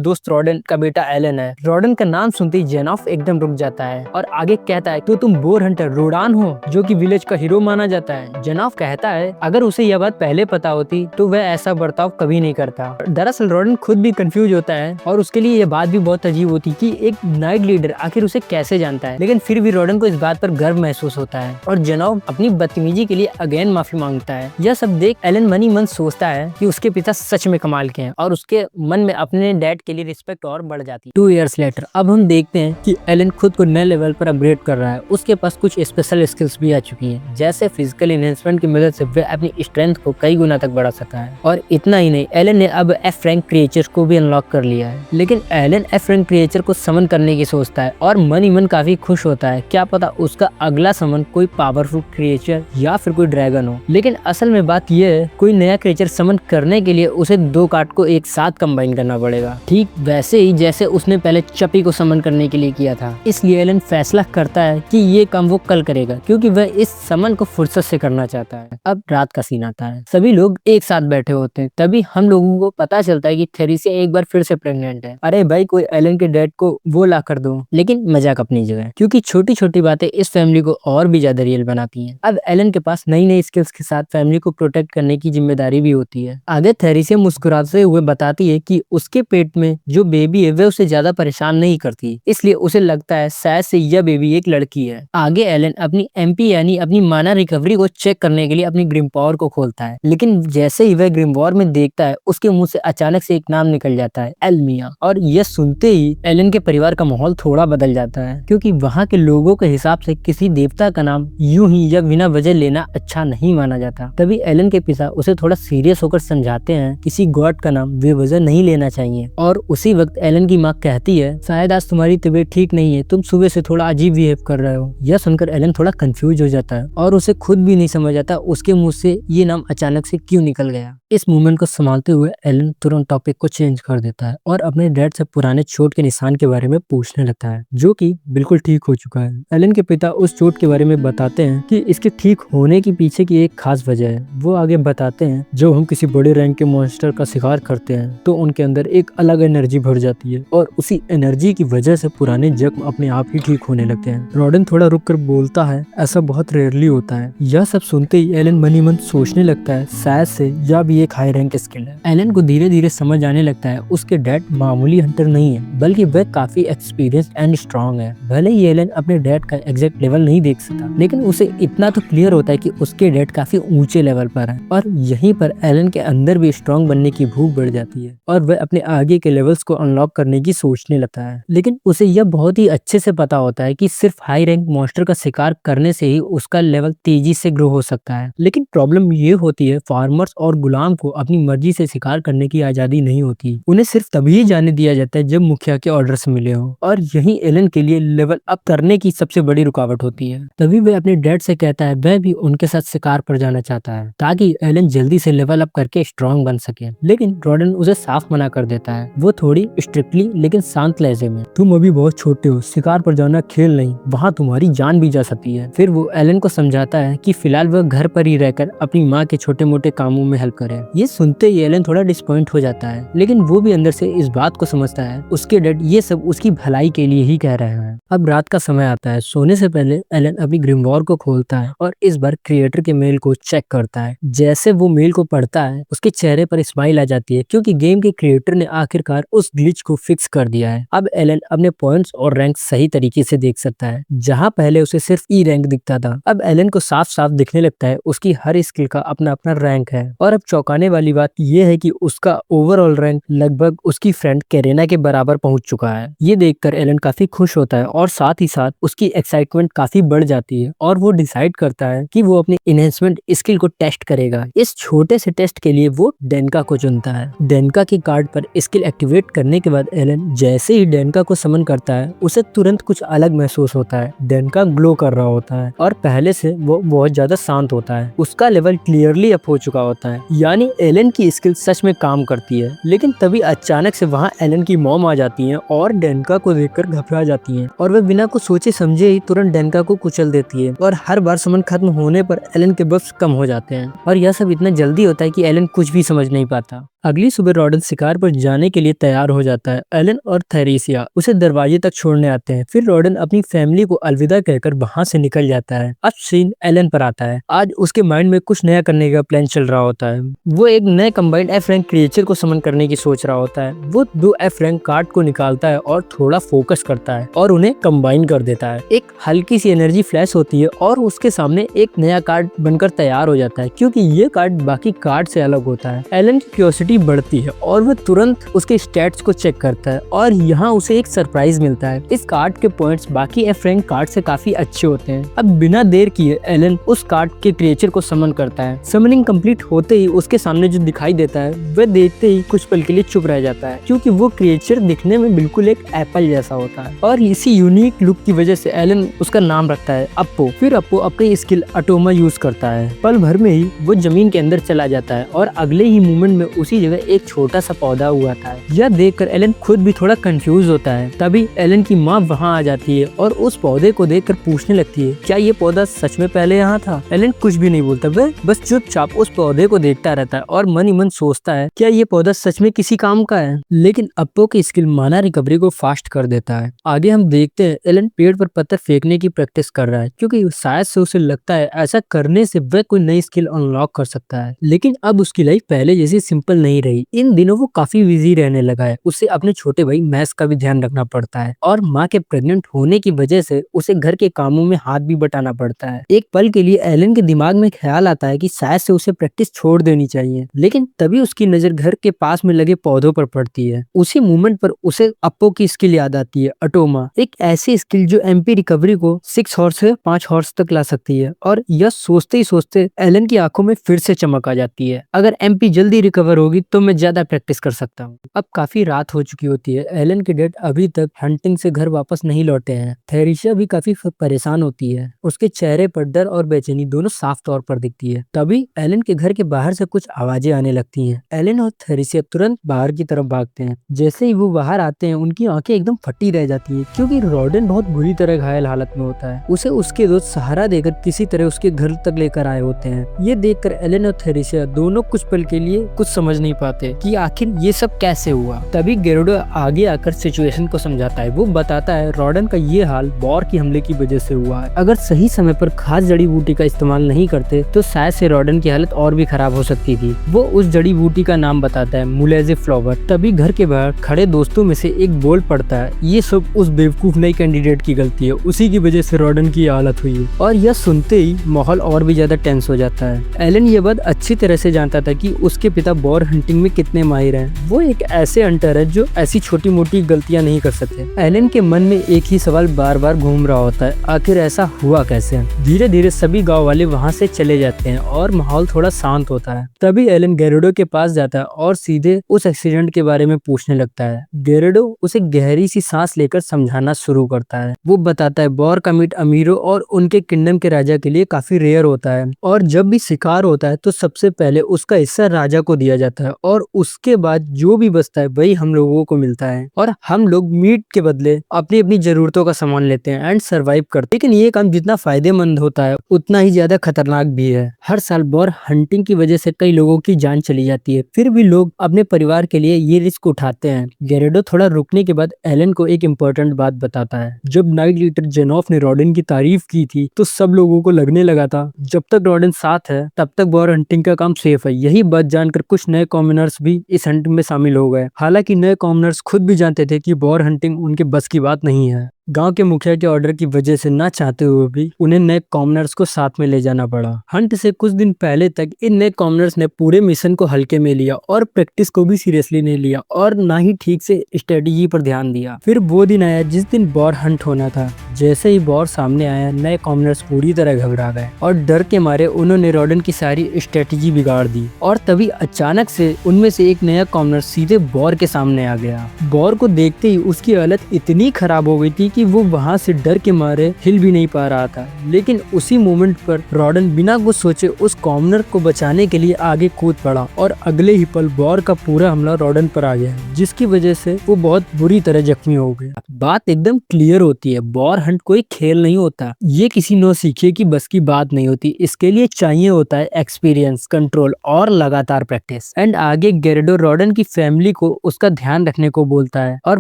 दोस्त रॉडन का बेटा एलन है। रॉडन का नाम सुनते ही जेनॉफ एकदम रुक जाता है और आगे कहता है, तो तुम बोर हंटर रोडान हो जो कि विलेज का हीरो माना जाता है। जेनॉफ कहता है, अगर उसे यह बात पहले पता होती तो वह ऐसा बर्ताव कभी नहीं करता। दरअसल रॉडन खुद भी कंफ्यूज होता है और उसके लिए यह बात भी बहुत अजीब होती कि एक नाइट लीडर आखिर उसे कैसे जानता है, लेकिन फिर भी रॉडन को इस बात पर गर्व महसूस होता है और जेनॉफ अपनी बदतमीजी के लिए अगेन माफी मांगता है। यह सब देख एलन मन ही मन सोचता है कि उसके पिता सच में कमाल के हैं और उसके मन में अपने डैड के लिए रिस्पेक्ट और बढ़ जाती है। 2 इयर्स लेटर अब हम देखते हैं कि एलन खुद को नए लेवल पर अपग्रेड कर रहा है। उसके पास कुछ स्पेशल स्किल्स भी आ चुकी हैं, जैसे फिजिकल एनहेंसमेंट की मदद से वह अपनी स्ट्रेंथ को कई गुना तक बढ़ा सकता है। और इतना ही नहीं, एलन ने अब एफ रैंक क्रिएचर को भी अनलॉक कर लिया है। लेकिन एलन एफ रैंक क्रिएचर को समन करने की सोचता है और मन ही मन काफी खुश होता है, क्या पता उसका अगला समन कोई पावरफुल क्रिएचर या फिर कोई ड्रैगन हो। लेकिन असल में बात यह है, कोई नया क्रिएचर समन करने के लिए उसे 2 कार्ड को एक साथ कंबाइन करना पड़ेगा, ठीक वैसे ही जैसे उसने पहले चपी को समन करने के लिए किया था। इसलिए एलन फैसला करता है कि ये काम वो कल करेगा क्योंकि वह इस समन को फुर्सत से करना चाहता है। अब रात का सीन आता है, सभी लोग एक साथ बैठे होते हैं। तभी हम लोगों को पता चलता है कि थेरेसिया एक बार फिर से प्रेग्नेंट है। अरे भाई, कोई एलन के डैड को वो ला कर दो। लेकिन मजाक अपनी जगह, क्योंकि छोटी छोटी बातें इस फैमिली को और भी ज्यादा रियल बनाती हैं। अब एलन के पास नई नई स्किल्स के साथ फैमिली को प्रोटेक्ट करने की जिम्मेदारी भी होती है। आगे थेरेसिया मुस्कुराते हुए बताती है कि उसके पेट में जो बेबी है वह उसे ज्यादा परेशान नहीं करती, इसलिए उसे लगता है शायद से यह बेबी एक लड़की है। आगे एलन अपनी एमपी यानी अपनी माना रिकवरी को चेक करने के लिए अपनी ग्रिमपॉवर को खोलता है, लेकिन जैसे ही वह ग्रिमपॉवर में देखता है उसके मुंह से अचानक से एक नाम निकल जाता है, एल्मिया। और यह सुनते ही एलन के परिवार का माहौल थोड़ा बदल जाता है, क्योंकि वहाँ के लोगों के हिसाब से किसी देवता का नाम यूं ही या बिना वजह लेना अच्छा नहीं माना जाता। तभी एलन के पिता उसे थोड़ा सीरियस होकर समझाते हैं, किसी गॉड का नाम बेवजह नहीं लेना चाहिए। और उसी वक्त एलन की माँ कहती है, शायद आज तुम्हारी तबीयत ठीक नहीं नहीं है, तुम सुबह से थोड़ा अजीब बिहेव कर रहे हो। यह सुनकर एलन थोड़ा कंफ्यूज हो जाता है और उसे खुद भी नहीं समझ आता उसके मुंह से ये नाम अचानक से क्यों निकल गया। इस मूवमेंट को संभालते हुए एलन तुरंत टॉपिक को चेंज कर देता है और अपने डैड से पुराने चोट के निशान के बारे में पूछने लगता है, जो कि बिल्कुल ठीक हो चुका है। एलन के पिता उस चोट के बारे में बताते हैं कि इसके ठीक होने के पीछे की एक खास वजह है। वो आगे बताते हैं, जब हम किसी बड़े रैंक के मॉन्स्टर का शिकार करते हैं तो उनके अंदर एक अलग एनर्जी भर जाती है और उसी एनर्जी की वजह से पुराने जख्म अपने आप ही ठीक होने लगते हैं। रॉडन थोड़ा रुक कर बोलता है, ऐसा बहुत रेयरली होता है। यह सब सुनते ही एलन मनी मन सोचने लगता है, शायद से यह भी एक हाई रैंक स्किल है। एलन को धीरे धीरे समझ आने लगता है उसके डैड मामूली हंटर नहीं है, बल्कि वह काफी एक्सपीरियंस एंड स्ट्रॉन्ग है। भले ही एलन अपने डैड का एग्जैक्ट लेवल नहीं देख सकता, लेकिन उसे इतना तो क्लियर होता है कि उसके डैड काफी ऊंचे लेवल पर है। और यहीं पर एलन के अंदर भी स्ट्रॉन्ग बनने की भूख बढ़ जाती है और वह अपने आगे के लेवल्स को अनलॉक करने की सोचने लगता है। लेकिन उसे यह बहुत ही अच्छे से पता होता है कि सिर्फ हाई रैंक मॉन्स्टर का शिकार करने से ही उसका लेवल तेजी से ग्रो हो सकता है। लेकिन प्रॉब्लम ये होती है, फार्मर्स और गुलाम को अपनी मर्जी से शिकार करने की आजादी नहीं होती। उन्हें सिर्फ तभी जाने दिया जाता है जब मुखिया के ऑर्डर से मिले हो, और यही एलन के लिए लेवल अप करने की सबसे बड़ी रुकावट होती है। तभी वह अपने डैड से कहता है वह भी उनके साथ शिकार पर जाना चाहता है ताकि एलन जल्दी से लेवल अप करके स्ट्रॉन्ग बन सके। लेकिन रॉडन उसे साफ मना कर देता है, वो थोड़ी स्ट्रिक्टली लेकिन शांत लहजे में, तुम अभी बहुत छोटे हो, शिकार पर जाना खेल नहीं, वहाँ तुम्हारी जान भी जा सकती है। फिर वो एलन को समझाता है कि फिलहाल वह घर पर ही रहकर अपनी माँ के छोटे मोटे कामों में हेल्प करे। ये सुनते ही एलन थोड़ा डिसपॉइंट हो जाता है, लेकिन वो भी अंदर से इस बात को समझता है उसके डैड ये सब उसकी भलाई के लिए ही कह रहे हैं। अब रात का समय आता है, सोने से पहले एलन अपनी ग्रिमवॉर को खोलता है और इस बार क्रिएटर के मेल को चेक करता है। जैसे वो मेल को पढ़ता है उसके चेहरे पर स्माइल आ जाती है, क्योंकि गेम के क्रिएटर ने आखिरकार उस ग्लिच को फिक्स कर दिया है। अब एलन अपने पॉइंट्स और रैंक सही तरीके से देख सकता है, जहां पहले उसे सिर्फ ई रैंक दिखता था। अब एलन को साफ साफ दिखने लगता है उसकी हर स्किल का अपना अपना रैंक है। और अब चौंकाने वाली बात यह है कि उसका ओवरऑल रैंक लगभग उसकी फ्रेंड कैरेना के बराबर पहुंच चुका है। ये देखकर एलन काफी खुश होता है और साथ ही साथ उसकी एक्साइटमेंट काफी बढ़ जाती है और वो डिसाइड करता है कि वो अपनी इनहेंसमेंट स्किल को टेस्ट करेगा। इस छोटे से टेस्ट के लिए वो डेनका को चुनता है। डेनका की कार्ड पर स्किल एक्टिवेट करने के बाद एलन जैसे ही डेनका को समन करता है उसे तुरंत कुछ अलग महसूस होता है। डेनका ग्लो कर रहा होता है और पहले से वो बहुत ज्यादा शांत होता है। उसका लेवल क्लियरली अप हो चुका होता है, यानी एलन की स्किल सच में काम करती है। लेकिन तभी अचानक से वहाँ एलन की मॉम आ जाती है और डेनका को देखकर घबरा जाती है और वह बिना कुछ सोचे समझे ही तुरंत डेनका को कुचल देती है। और हर बार समन खत्म होने पर एलन के बफ्स कम हो जाते हैं और यह सब इतना जल्दी होता है कि एलन कुछ भी समझ नहीं पाता। अगली सुबह रॉडन शिकार पर जाने के लिए तैयार हो जाता है। एलन और थेरेसिया उसे दरवाजे तक छोड़ने आते हैं। फिर रॉडन अपनी फैमिली को अलविदा कहकर वहां से निकल जाता है। अब सीन एलन पर आता है। आज उसके माइंड में कुछ नया करने का प्लान चल रहा होता है। वो एक नए कंबाइंड एफ रैंक क्रिएचर को समन करने की सोच रहा होता है। वो 2 एफ रैंक कार्ड को निकालता है और थोड़ा फोकस करता है और उन्हें कंबाइन कर देता है। एक हल्की सी एनर्जी फ्लैश होती है और उसके सामने एक नया कार्ड बनकर तैयार हो जाता है, क्योंकि ये कार्ड बाकी कार्ड से अलग होता है। एलन की क्यूरियोसिटी बढ़ती है और वह तुरंत उसके स्टैट्स को चेक करता है और यहाँ उसे एक सरप्राइज मिलता है। इस कार्ड के पॉइंट्स बाकी एफ रैंक कार्ड से काफी अच्छे होते हैं। अब बिना देर किए एलन उस कार्ड के क्रिएचर को समन करता है। समनिंग कंप्लीट होते ही उसके सामने जो दिखाई देता है वह देखते ही कुछ पल के लिए चुप रह जाता है, क्योंकि वो क्रिएचर दिखने में बिल्कुल एक एप्पल जैसा होता है और इसी यूनिक लुक की वजह से एलन उसका नाम रखता है अप्पो। फिर अप्पो अपनी स्किल अटोमा यूज करता है। पल भर में ही वो जमीन के अंदर चला जाता है और अगले ही मोमेंट में उसी जगह एक छोटा सा पौधा हुआ था। यह देखकर एलन खुद भी थोड़ा कंफ्यूज होता है। तभी एलन की माँ वहाँ आ जाती है और उस पौधे को देखकर पूछने लगती है, क्या ये पौधा सच में पहले यहाँ था? एलन कुछ भी नहीं बोलता, वह बस चुपचाप उस पौधे को देखता रहता है और मन ही मन सोचता है, क्या ये पौधा सच में किसी काम का है? लेकिन अप्पो की स्किल माना रिकवरी को फास्ट कर देता है। आगे हम देखते हैं एलन पेड़ पर पत्थर फेंकने की प्रैक्टिस कर रहा है, क्योंकि शायद से उसे लगता है ऐसा करने से वह कोई नई स्किल अनलॉक कर सकता है। लेकिन अब उसकी लाइफ पहले जैसी सिंपल नहीं रही। इन दिनों वो काफी बिजी रहने लगा है। उसे अपने छोटे भाई मैक्स का भी ध्यान रखना पड़ता है और माँ के प्रेग्नेंट होने की वजह से उसे घर के कामों में हाथ भी बटाना पड़ता है। एक पल के लिए एलन के दिमाग में ख्याल आता है कि शायद से उसे प्रैक्टिस छोड़ देनी चाहिए, लेकिन तभी उसकी नजर घर के पास में लगे पौधों पर पड़ती है। उसी मोमेंट पर उसे अप्पो की स्किल याद आती है, अटोमा, एक ऐसी स्किल जो एमपी रिकवरी को 6 हॉर्स से 5 हॉर्स तक ला सकती है। और यह सोचते ही सोचते एलन की आंखों में फिर से चमक आ जाती है। अगर एमपी जल्दी रिकवर होगी तो मैं ज्यादा प्रैक्टिस कर सकता हूँ। अब काफी रात हो चुकी होती है। एलन के डैड अभी तक हंटिंग से घर वापस नहीं लौटे हैं। थेरेसा भी काफी परेशान होती है। उसके चेहरे पर डर और बेचैनी दोनों साफ तौर पर दिखती है। तभी एलन के घर के बाहर से कुछ आवाजें आने लगती हैं। एलन और थेरेसा तुरंत बाहर की तरफ भागते हैं। जैसे ही वो बाहर आते हैं उनकी आंखें एकदम फटी रह जाती है, क्योंकि रॉडन बहुत बुरी तरह घायल हालत में होता है। उसे उसके दोस्त सहारा देकर किसी तरह उसके घर तक लेकर आए होते हैं। ये देखकर एलन और थेरेसा दोनों कुछ पल के लिए कुछ समझ नहीं पाते कि आखिर ये सब कैसे हुआ। तभी गेरुडो आगे आकर सिचुएशन को समझाता है। वो बताता है रॉडन का ये हाल बॉर की हमले की वजह से हुआ है। अगर सही समय पर खास जड़ी बूटी का इस्तेमाल नहीं करते तो शायद से रॉडन की हालत और भी खराब हो सकती थी। वो उस जड़ी बूटी का नाम बताता है, मुलेजे फ्लावर। तभी घर के बाहर खड़े दोस्तों में से एक बोल पड़ता है, ये सब उस बेवकूफ नई कैंडिडेट की गलती है, उसी की वजह से रॉडन की हालत हुई है। और यह सुनते ही माहौल और भी ज्यादा टेंस हो जाता है। एलन ये बात अच्छी तरह से जानता था कि उसके पिता बॉर हंटिंग में कितने माहिर हैं। वो एक ऐसे हंटर है जो ऐसी छोटी मोटी गलतियां नहीं कर सकते। एलन के मन में एक ही सवाल बार बार घूम रहा होता है, आखिर ऐसा हुआ कैसे। धीरे धीरे सभी गाँव वाले वहाँ से चले जाते हैं और माहौल थोड़ा शांत होता है। तभी एलन गेरुडो के पास जाता है और सीधे उस एक्सीडेंट के बारे में पूछने लगता है। गेरुडो उसे गहरी सी सांस लेकर समझाना शुरू करता है। वो बताता है बॉर का मीट अमीरों और उनके किंगडम के राजा के लिए काफी रेयर होता है, और जब भी शिकार होता है तो सबसे पहले उसका हिस्सा राजा को दिया जाता है, और उसके बाद जो भी बचता है वही हम लोगों को मिलता है, और हम लोग मीट के बदले अपनी अपनी जरूरतों का सामान लेते हैं एंड सरवाइव करते हैं। लेकिन ये काम जितना फायदेमंद होता है उतना ही ज्यादा खतरनाक भी है। हर साल बॉर हंटिंग की वजह से कई लोगों की जान चली जाती है, फिर भी लोग अपने परिवार के लिए ये रिस्क उठाते हैं। गेरेडो थोड़ा रुकने के बाद एलन को एक इम्पोर्टेंट बात बताता है। जब नाइट लीडर जेनॉफ ने रॉडन की तारीफ की थी तो सब लोगों को लगने लगा था जब तक रॉडन साथ है तब तक बॉर हंटिंग का काम सेफ है। यही बात जानकर कुछ नए कॉमनर्स भी इस हंटिंग में शामिल हो गए। हालांकि नए कॉमनर्स खुद भी जानते थे कि बॉर हंटिंग उनके बस की बात नहीं है। गांव के मुखिया के ऑर्डर की वजह से ना चाहते हुए भी उन्हें नए कॉमनर्स को साथ में ले जाना पड़ा। हंट से कुछ दिन पहले तक इन नए कॉमनर्स ने पूरे मिशन को हल्के में लिया और प्रैक्टिस को भी सीरियसली नहीं लिया, और ना ही ठीक से स्ट्रेटेजी पर ध्यान दिया। फिर वो दिन आया जिस दिन बॉर हंट होना था। जैसे ही बॉर सामने आया नए कॉमनर्स पूरी तरह घबरा गए और डर के मारे उन्होंने रॉडन की सारी स्ट्रेटेजी बिगाड़ दी। और तभी अचानक से उनमें से एक नया कॉमनर सीधे बॉर के सामने आ गया। बॉर को देखते ही उसकी हालत इतनी खराब हो गई थी कि वो वहां से डर के मारे हिल भी नहीं पा रहा था। लेकिन उसी मोमेंट पर रॉडन बिना कुछ सोचे उस कॉमनर को बचाने के लिए आगे कूद पड़ा, और अगले ही पल बॉर का पूरा हमला रॉडन पर आ गया, जिसकी वजह से वो बहुत बुरी तरह जख्मी हो गया। बात एकदम क्लियर होती है, बॉर हंट कोई खेल नहीं होता। ये किसी नौसिखिए की बस की बात नहीं होती। इसके लिए चाहिए होता है एक्सपीरियंस, कंट्रोल और लगातार प्रैक्टिस। एंड आगे गेरेडो रॉडन की फैमिली को उसका ध्यान रखने को बोलता है और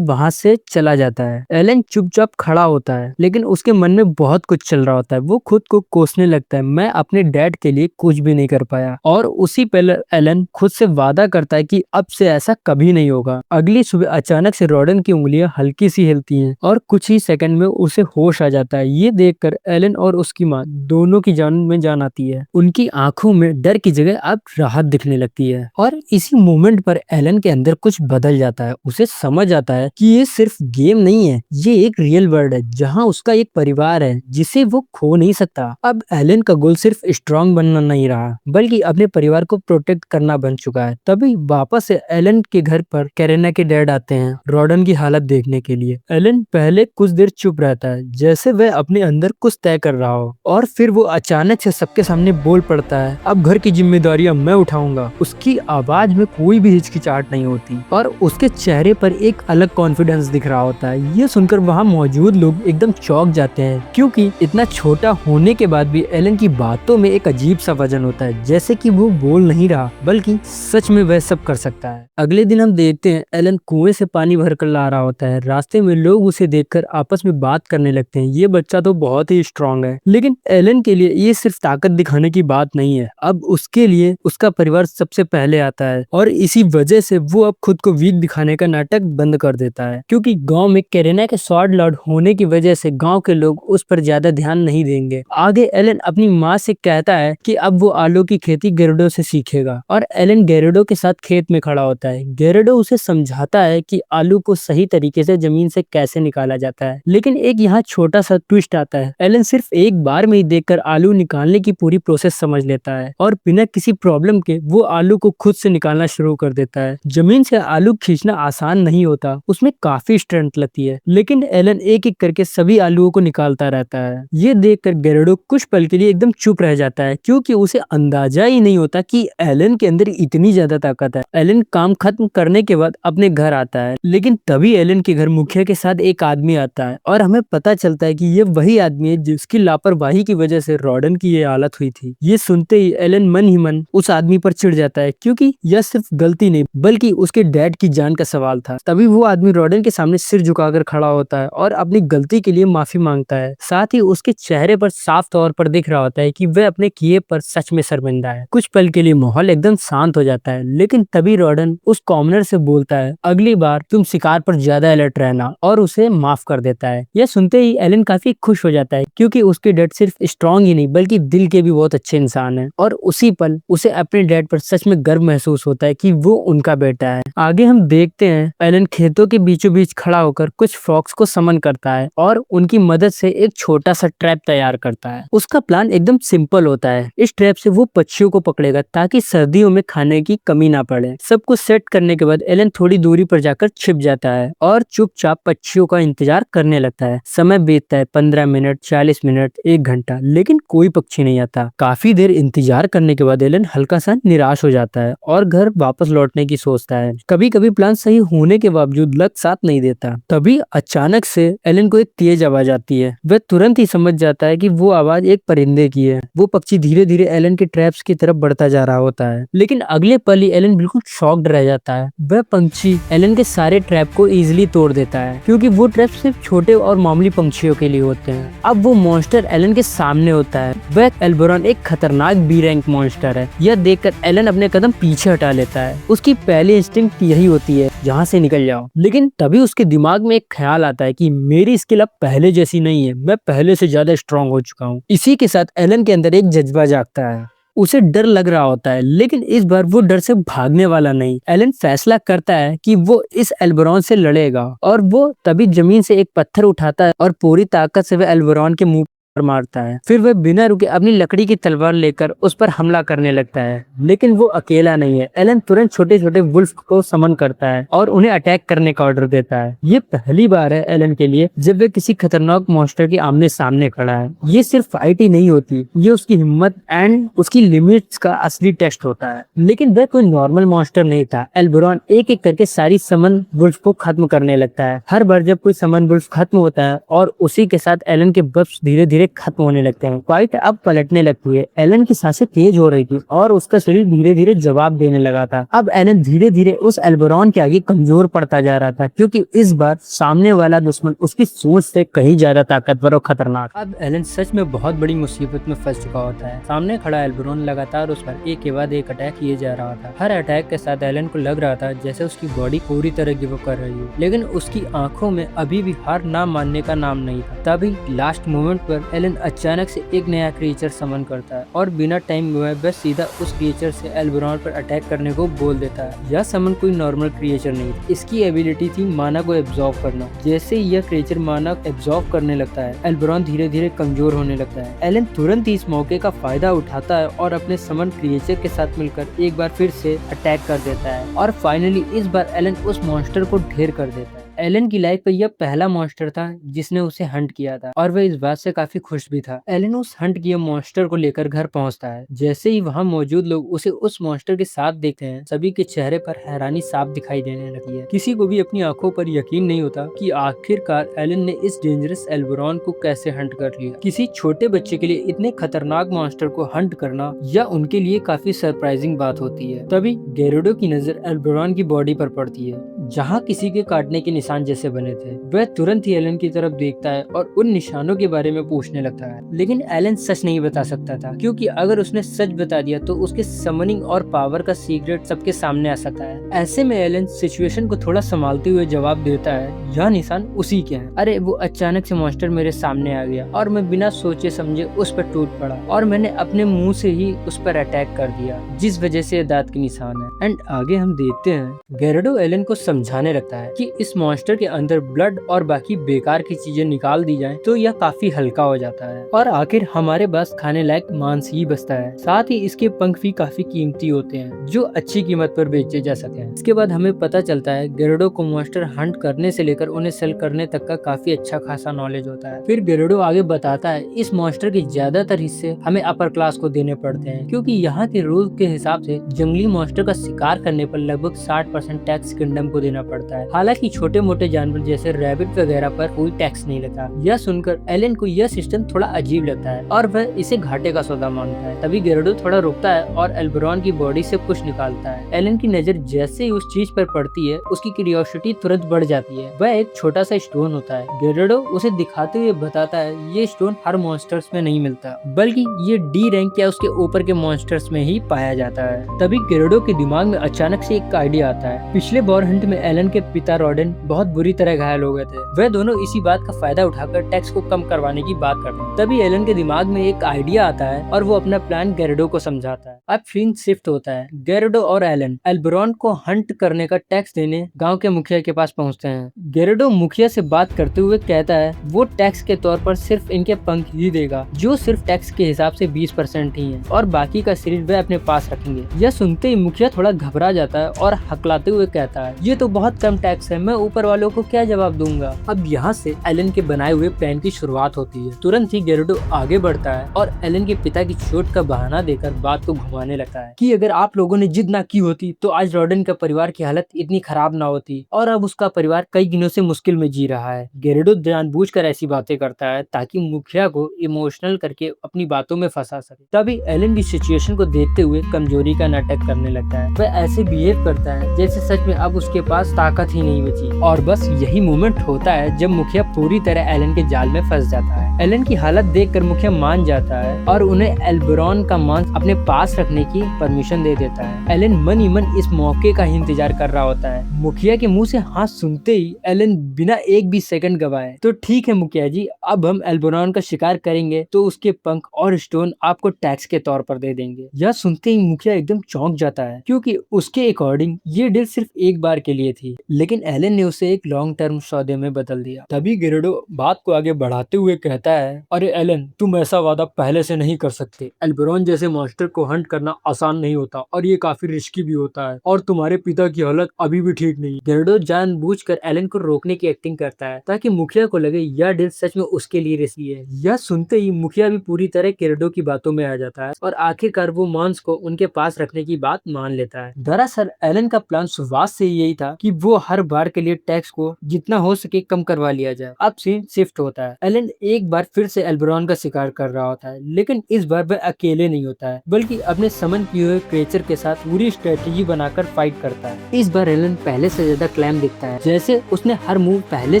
वहां से चला जाता है। एलन चुपचाप खड़ा होता है, लेकिन उसके मन में बहुत कुछ चल रहा होता है। वो खुद को कोसने लगता है, मैं अपने डैड के लिए कुछ भी नहीं कर पाया। और उसी पहले एलन खुद से वादा करता है कि अब से ऐसा कभी नहीं होगा। अगली सुबह अचानक से रॉडन की उंगलियां हल्की सी हिलती हैं और कुछ ही सेकंड में उसे होश आ जाता है। ये देखकर एलन और उसकी माँ दोनों की जान में जान आती है। उनकी आंखों में डर की जगह अब राहत दिखने लगती है, और इसी मोमेंट पर एलन के अंदर कुछ बदल जाता है। उसे समझ आता है कि ये सिर्फ गेम नहीं है, ये एक रियल वर्ल्ड है जहाँ उसका एक परिवार है जिसे वो खो नहीं सकता। अब एलन का गोल सिर्फ स्ट्रांग बनना नहीं रहा, बल्कि अपने परिवार को प्रोटेक्ट करना बन चुका है। तभी वापस से एलन के घर पर कैरेना के डैड आते हैं रॉडन की हालत देखने के लिए। एलन पहले कुछ देर चुप रहता है, जैसे वह अपने अंदर कुछ तय कर रहा हो, और फिर वो अचानक से सबके सामने बोल पड़ता है, अब घर की जिम्मेदारियां मैं उठाऊंगा। उसकी आवाज में कोई भी हिचकिचाहट नहीं होती और उसके चेहरे पर एक अलग कॉन्फिडेंस दिख रहा होता है। ये सुनकर वहाँ मौजूद लोग एकदम चौंक जाते हैं, क्योंकि इतना छोटा होने के बाद भी एलन की बातों में एक अजीब सा वजन होता है, जैसे कि वो बोल नहीं रहा बल्कि सच में वह सब कर सकता है। अगले दिन हम देखते हैं एलन कुएं से पानी भर कर ला रहा होता है। रास्ते में लोग उसे देखकर आपस में बात करने लगते हैं, ये बच्चा तो बहुत ही स्ट्रांग है। लेकिन एलन के लिए ये सिर्फ ताकत दिखाने की बात नहीं है, अब उसके लिए उसका परिवार सबसे पहले आता है, और इसी वजह से वो अब खुद को वीक दिखाने का नाटक बंद कर देता है। क्योंकि गाँव में कैरेना के स्वॉर्ड लॉर्ड फ्लड होने की वजह से गांव के लोग उस पर ज्यादा ध्यान नहीं देंगे। आगे एलन अपनी माँ से कहता है कि अब वो आलू की खेती गेरिडो से सीखेगा और एलन गेरिडो के साथ खेत में खड़ा होता है। गेरिडो उसे समझाता है कि आलू को सही तरीके से जमीन से कैसे निकाला जाता है। लेकिन एक यहाँ छोटा सा ट्विस्ट आता है। एलन सिर्फ एक बार में ही देखकर आलू निकालने की पूरी प्रोसेस समझ लेता है और बिना किसी प्रॉब्लम के वो आलू को खुद से निकालना शुरू कर देता है। जमीन से आलू खींचना आसान नहीं होता, उसमें काफी स्ट्रेंथ लगती है, लेकिन एलन एक एक करके सभी आलूओं को निकालता रहता है। ये देखकर गेरिडो कुछ पल के लिए एकदम चुप रह जाता है, क्योंकि उसे अंदाजा ही नहीं होता कि एलन के अंदर इतनी ज्यादा ताकत है। एलन काम खत्म करने के बाद अपने घर आता है, लेकिन तभी एलन के घर मुखिया के साथ एक आदमी आता है और हमें पता चलता है कि ये वही आदमी है जिसकी लापरवाही की वजह से रॉडन की ये हालत हुई थी। ये सुनते ही एलन मन ही मन उस आदमी पर चिढ़ जाता है, क्योंकि यह सिर्फ गलती नहीं बल्कि उसके डैड की जान का सवाल था। तभी वो आदमी रॉडन के सामने सिर झुकाकर खड़ा होता है और अपनी गलती के लिए माफी मांगता है। साथ ही उसके चेहरे पर साफ तौर पर दिख रहा होता है कि वह अपने किए पर सच में शर्मिंदा है। कुछ पल के लिए माहौल एकदम शांत हो जाता है, लेकिन तभी रॉडन उस कॉमनर से बोलता है, अगली बार तुम शिकार पर ज्यादा अलर्ट रहना, और उसे माफ कर देता है। यह सुनते ही एलन काफी खुश हो जाता है, क्योंकि उसके डैड सिर्फ स्ट्रॉन्ग ही नहीं बल्कि दिल के भी बहुत अच्छे इंसान है। और उसी पल उसे अपने डैड पर सच में गर्व महसूस होता है कि वो उनका बेटा है। आगे हम देखते हैं एलन खेतों के बीचों बीच खड़ा होकर कुछ फ्रॉक्स को समन करता है और उनकी मदद से एक छोटा सा ट्रैप तैयार करता है। उसका प्लान एकदम सिंपल होता है। इस ट्रैप से वो पक्षियों को पकड़ेगा ताकि सर्दियों में खाने की कमी ना पड़े। सब कुछ सेट करने के बाद एलन थोड़ी दूरी पर जाकर छिप जाता है और चुपचाप पक्षियों का इंतजार करने लगता है। समय बीतता है 15 मिनट, 40 मिनट, 1 घंटा, लेकिन कोई पक्षी नहीं आता। काफी देर इंतजार करने के बाद एलन हल्का सा निराश हो जाता है और घर वापस लौटने की सोचता है। कभी कभी प्लान सही होने के बावजूद लक साथ नहीं देता। तभी अचानक से एलन को एक तेज आवाज आती है। वह तुरंत ही समझ जाता है कि वो आवाज एक परिंदे की है। वो पक्षी धीरे धीरे एलन के ट्रैप्स की तरफ बढ़ता जा रहा होता है, लेकिन अगले पल ही एलन बिल्कुल शॉक्ड रह जाता है। वह पंछी एलन के सारे ट्रैप को इजीली तोड़ देता है, क्योंकि वो ट्रैप सिर्फ छोटे और मामूली पंछियों के लिए होते हैं। अब वो मॉन्स्टर एलन के सामने होता है। वह एल्बोरॉन एक खतरनाक बी रैंक मॉन्स्टर है। यह देखकर एलन अपने कदम पीछे हटा लेता है। उसकी पहली इंस्टिंक्ट यही होती है, यहाँ से निकल जाओ। लेकिन तभी उसके दिमाग में एक ख्याल आता है कि मेरी स्किल अब पहले जैसी नहीं है, मैं पहले से ज्यादा स्ट्रांग हो चुका हूँ। इसी के साथ एलन के अंदर एक जज्बा जागता है। उसे डर लग रहा होता है, लेकिन इस बार वो डर से भागने वाला नहीं। एलन फैसला करता है कि वो इस एल्बोरॉन से लड़ेगा, और वो तभी जमीन से एक पत्थर उठाता है और पूरी ताकत से वह एल्बोरॉन के मुंह पर मारता है। फिर वह बिना रुके अपनी लकड़ी की तलवार लेकर उस पर हमला करने लगता है, लेकिन वो अकेला नहीं है। एलन तुरंत छोटे छोटे वुल्फ को समन करता है और उन्हें अटैक करने का ऑर्डर देता है। ये पहली बार है एलन के लिए जब वह किसी खतरनाक मॉन्स्टर के आमने सामने खड़ा है। ये सिर्फ फाइट ही नहीं होती, ये उसकी हिम्मत एंड उसकी लिमिट्स का असली टेस्ट होता है। लेकिन वह कोई नॉर्मल मॉन्स्टर नहीं था। एल्बोरॉन एक एक करके सारी समन वुल्फ को खत्म करने लगता है। हर बार जब कोई समन वुल्फ खत्म होता है और उसी के साथ एलन के बफ्स धीरे धीरे खत्म होने लगते हैं। फाइट अब पलटने लगती है। एलन की सांसें तेज हो रही थी और उसका शरीर धीरे धीरे जवाब देने लगा था। अब एलन धीरे धीरे उस एल्बोरॉन के आगे कमजोर पड़ता जा रहा था, क्योंकि इस बार सामने वाला दुश्मन उसकी सोच से कहीं ज्यादा ताकतवर और खतरनाक। अब एलन सच में बहुत बड़ी मुसीबत में फंस चुका होता है। सामने खड़ा एल्बोरॉन लगातार उस पर एक के बाद एक अटैक किए जा रहा था। हर अटैक के साथ एलन को लग रहा था जैसे उसकी बॉडी पूरी तरह गिव अप कर रही है, लेकिन उसकी आंखों में अभी भी हार ना मानने का नाम नहीं था। तभी लास्ट मोमेंट पर एलन अचानक से एक नया क्रिएचर समन करता है और बिना टाइम गवाए बस सीधा उस क्रिएचर से एल्बोरॉन पर अटैक करने को बोल देता है। यह समन कोई नॉर्मल क्रिएचर नहीं था। इसकी एबिलिटी थी माना को एब्जॉर्ब करना। जैसे ही यह क्रिएचर माना एब्जॉर्ब करने लगता है, एल्बोरॉन धीरे धीरे कमजोर होने लगता है। एलन तुरंत ही इस मौके का फायदा उठाता है और अपने समन क्रिएचर के साथ मिलकर एक बार फिर से अटैक कर देता है, और फाइनली इस बार एलन उस मॉन्स्टर को ढेर कर देता है। एलन की लाइफ में यह पहला मॉन्स्टर था जिसने उसे हंट किया था, और वह इस बात से काफी खुश भी था। एलन उस हंट किए मॉन्स्टर को लेकर घर पहुंचता है। जैसे ही वहां मौजूद लोग उसे उस मॉन्स्टर के साथ देखते हैं, सभी के चेहरे पर हैरानी साफ दिखाई देने लगी है। किसी को भी अपनी आंखों पर यकीन नहीं होता कि आखिरकार एलन ने इस डेंजरस एल्बोरॉन को कैसे हंट कर लिया। किसी छोटे बच्चे के लिए इतने खतरनाक मॉन्स्टर को हंट करना यह उनके लिए काफी सरप्राइजिंग बात होती है। तभी गेरुडो की नजर एल्बोरॉन की बॉडी पर पड़ती है, जहाँ किसी के काटने के निशान जैसे बने थे। वह तुरंत ही एलन की तरफ देखता है और उन निशानों के बारे में पूछने लगता है, लेकिन एलन सच नहीं बता सकता था, क्योंकि अगर उसने सच बता दिया तो उसके समनिंग और पावर का सीक्रेट सबके सामने आ सकता है। ऐसे में एलन सिचुएशन को थोड़ा संभालते हुए जवाब देता है, यह निशान उसी के हैं। अरे वो अचानक से मॉन्स्टर मेरे सामने आ गया और मैं बिना सोचे समझे उस पर टूट पड़ा और मैंने अपने मुंह से ही उस पर अटैक कर दिया, जिस वजह से दांत के निशान है। एंड आगे हम देखते हैं गेरेडो एलन को समझाने लगता है कि इस मॉन्स्टर के अंदर ब्लड और बाकी बेकार की चीजें निकाल दी जाएं तो यह काफी हल्का हो जाता है और आखिर हमारे पास खाने लायक मांस ही बचता है। साथ ही इसके पंख भी काफी कीमती होते हैं जो अच्छी कीमत पर बेचे जा सके। इसके बाद हमें पता चलता है गेरेडो को मॉन्स्टर हंट करने से लेकर उन्हें सेल करने तक का काफी अच्छा खासा नॉलेज होता है। फिर गेरेडो आगे बताता है इस मॉन्स्टर के ज्यादातर हिस्से हमें अपर क्लास को देने पड़ते हैं, क्योंकि यहाँ के रूल के हिसाब से जंगली मॉन्स्टर का शिकार करने पर लगभग 60% टैक्स किंगडम को देना पड़ता है। हालांकि छोटे मोटे जानवर जैसे रैबिट वगैरह पर कोई टैक्स नहीं लगता। यह सुनकर एलन को यह सिस्टम थोड़ा अजीब लगता है और वह इसे घाटे का सौदा मानता है। तभी गेरेडो थोड़ा रुकता है और एल्बरॉन की बॉडी से कुछ निकालता है। एलन की नजर जैसे ही उस चीज पर पड़ती है उसकी क्यूरियोसिटी तुरंत बढ़ जाती है। वह एक छोटा सा स्टोन होता है। गेरेडो उसे दिखाते हुए बताता है ये स्टोन हर मॉन्स्टर्स में नहीं मिलता, बल्कि ये डी रैंक या उसके ऊपर के मॉन्स्टर्स में ही पाया जाता है। तभी गेरेडो के दिमाग में अचानक से एक आइडिया आता है। पिछले बॉर हंट में एलन के पिता रॉडेन बहुत बुरी तरह घायल हो गए थे। वह दोनों इसी बात का फायदा उठाकर टैक्स को कम करवाने की बात करते हैं। तभी एलन के दिमाग में एक आइडिया आता है और वो अपना प्लान गेरेडो को समझाता है। अब सीन शिफ्ट होता है। गेरेडो और एलन एल्बरॉन को हंट करने का टैक्स देने गांव के मुखिया के पास पहुंचते हैं। गेरेडो मुखिया से बात करते हुए कहता है वो टैक्स के तौर पर सिर्फ इनके पंख ही देगा, जो सिर्फ टैक्स के हिसाब से 20% ही है, और बाकी का शरीर वे अपने पास रखेंगे। यह सुनते ही मुखिया थोड़ा घबरा जाता है और हकलाते हुए कहता है ये तो बहुत कम टैक्स है, मैं ऊपर वालों को क्या जवाब दूंगा। अब यहाँ से एलन के बनाए हुए प्लान की शुरुआत होती है। तुरंत ही गेरेडो आगे बढ़ता है और एलन के पिता की चोट का बहाना देकर बात को घुमाने लगता है कि अगर आप लोगों ने जिद ना की होती तो आज रॉडेन का परिवार की हालत इतनी खराब ना होती और अब उसका परिवार कई दिनों से मुश्किल में जी रहा है। गेरेडो जानबूझकर ऐसी बातें करता है ताकि मुखिया को इमोशनल करके अपनी बातों में फंसा सके। तभी एलन की सिचुएशन को देखते हुए कमजोरी का नाटक करने लगता है। वह ऐसे बिहेव करता है जैसे सच में अब उसके पास ताकत ही नहीं बची, और बस यही मोमेंट होता है जब मुखिया पूरी तरह एलन के जाल में फंस जाता है। एलन की हालत देखकर मुखिया मान जाता है और उन्हें एल्बरॉन का मांस अपने पास रखने की परमिशन दे देता है। एलन मन ही मन इस मौके का ही इंतजार कर रहा होता है। मुखिया के मुंह से हाँ सुनते ही एलन बिना एक भी सेकंड गवाए तो ठीक है मुखिया जी, अब हम एल्बरॉन का शिकार करेंगे तो उसके पंख और स्टोन आपको टैक्स के तौर पर दे देंगे। यह सुनते ही मुखिया एकदम चौंक जाता है, क्योंकि उसके अकॉर्डिंग ये डील सिर्फ एक बार के लिए थी, लेकिन एलन ने उसे एक लॉन्ग टर्म सौदे में बदल दिया। तभी गेरेडो बात को आगे बढ़ाते हुए कहता है अरे एलन, तुम ऐसा वादा पहले से नहीं कर सकते। एल्बरॉन जैसे मॉन्स्टर को हंट करना आसान नहीं होता और ये काफी रिस्की भी होता है, और तुम्हारे पिता की हालत अभी भी ठीक नहीं। गेरेडो जानबूझकर एलन को रोकने की एक्टिंग करता है ताकि मुखिया को लगे यह डील सच में उसके लिए रिस्की है। यह सुनते ही मुखिया भी पूरी तरह गेरेडो की बातों में आ जाता है और आखिरकार वो मांस को उनके पास रखने की बात मान लेता है। दरअसल एलन का प्लान शुरुआत से यही था कि वो हर बार के लिए टैक्स को जितना हो सके कम करवा लिया जाए। अब सीन शिफ्ट होता है। एलन एक बार फिर से एल्बरॉन का शिकार कर रहा होता है, लेकिन इस बार वह अकेले नहीं होता है, बल्कि अपने समन किए हुए क्रिएचर के साथ पूरी स्ट्रेटेजी बनाकर फाइट करता है। इस बार एलन पहले से ज्यादा क्लैम दिखता है, जैसे उसने हर मूव पहले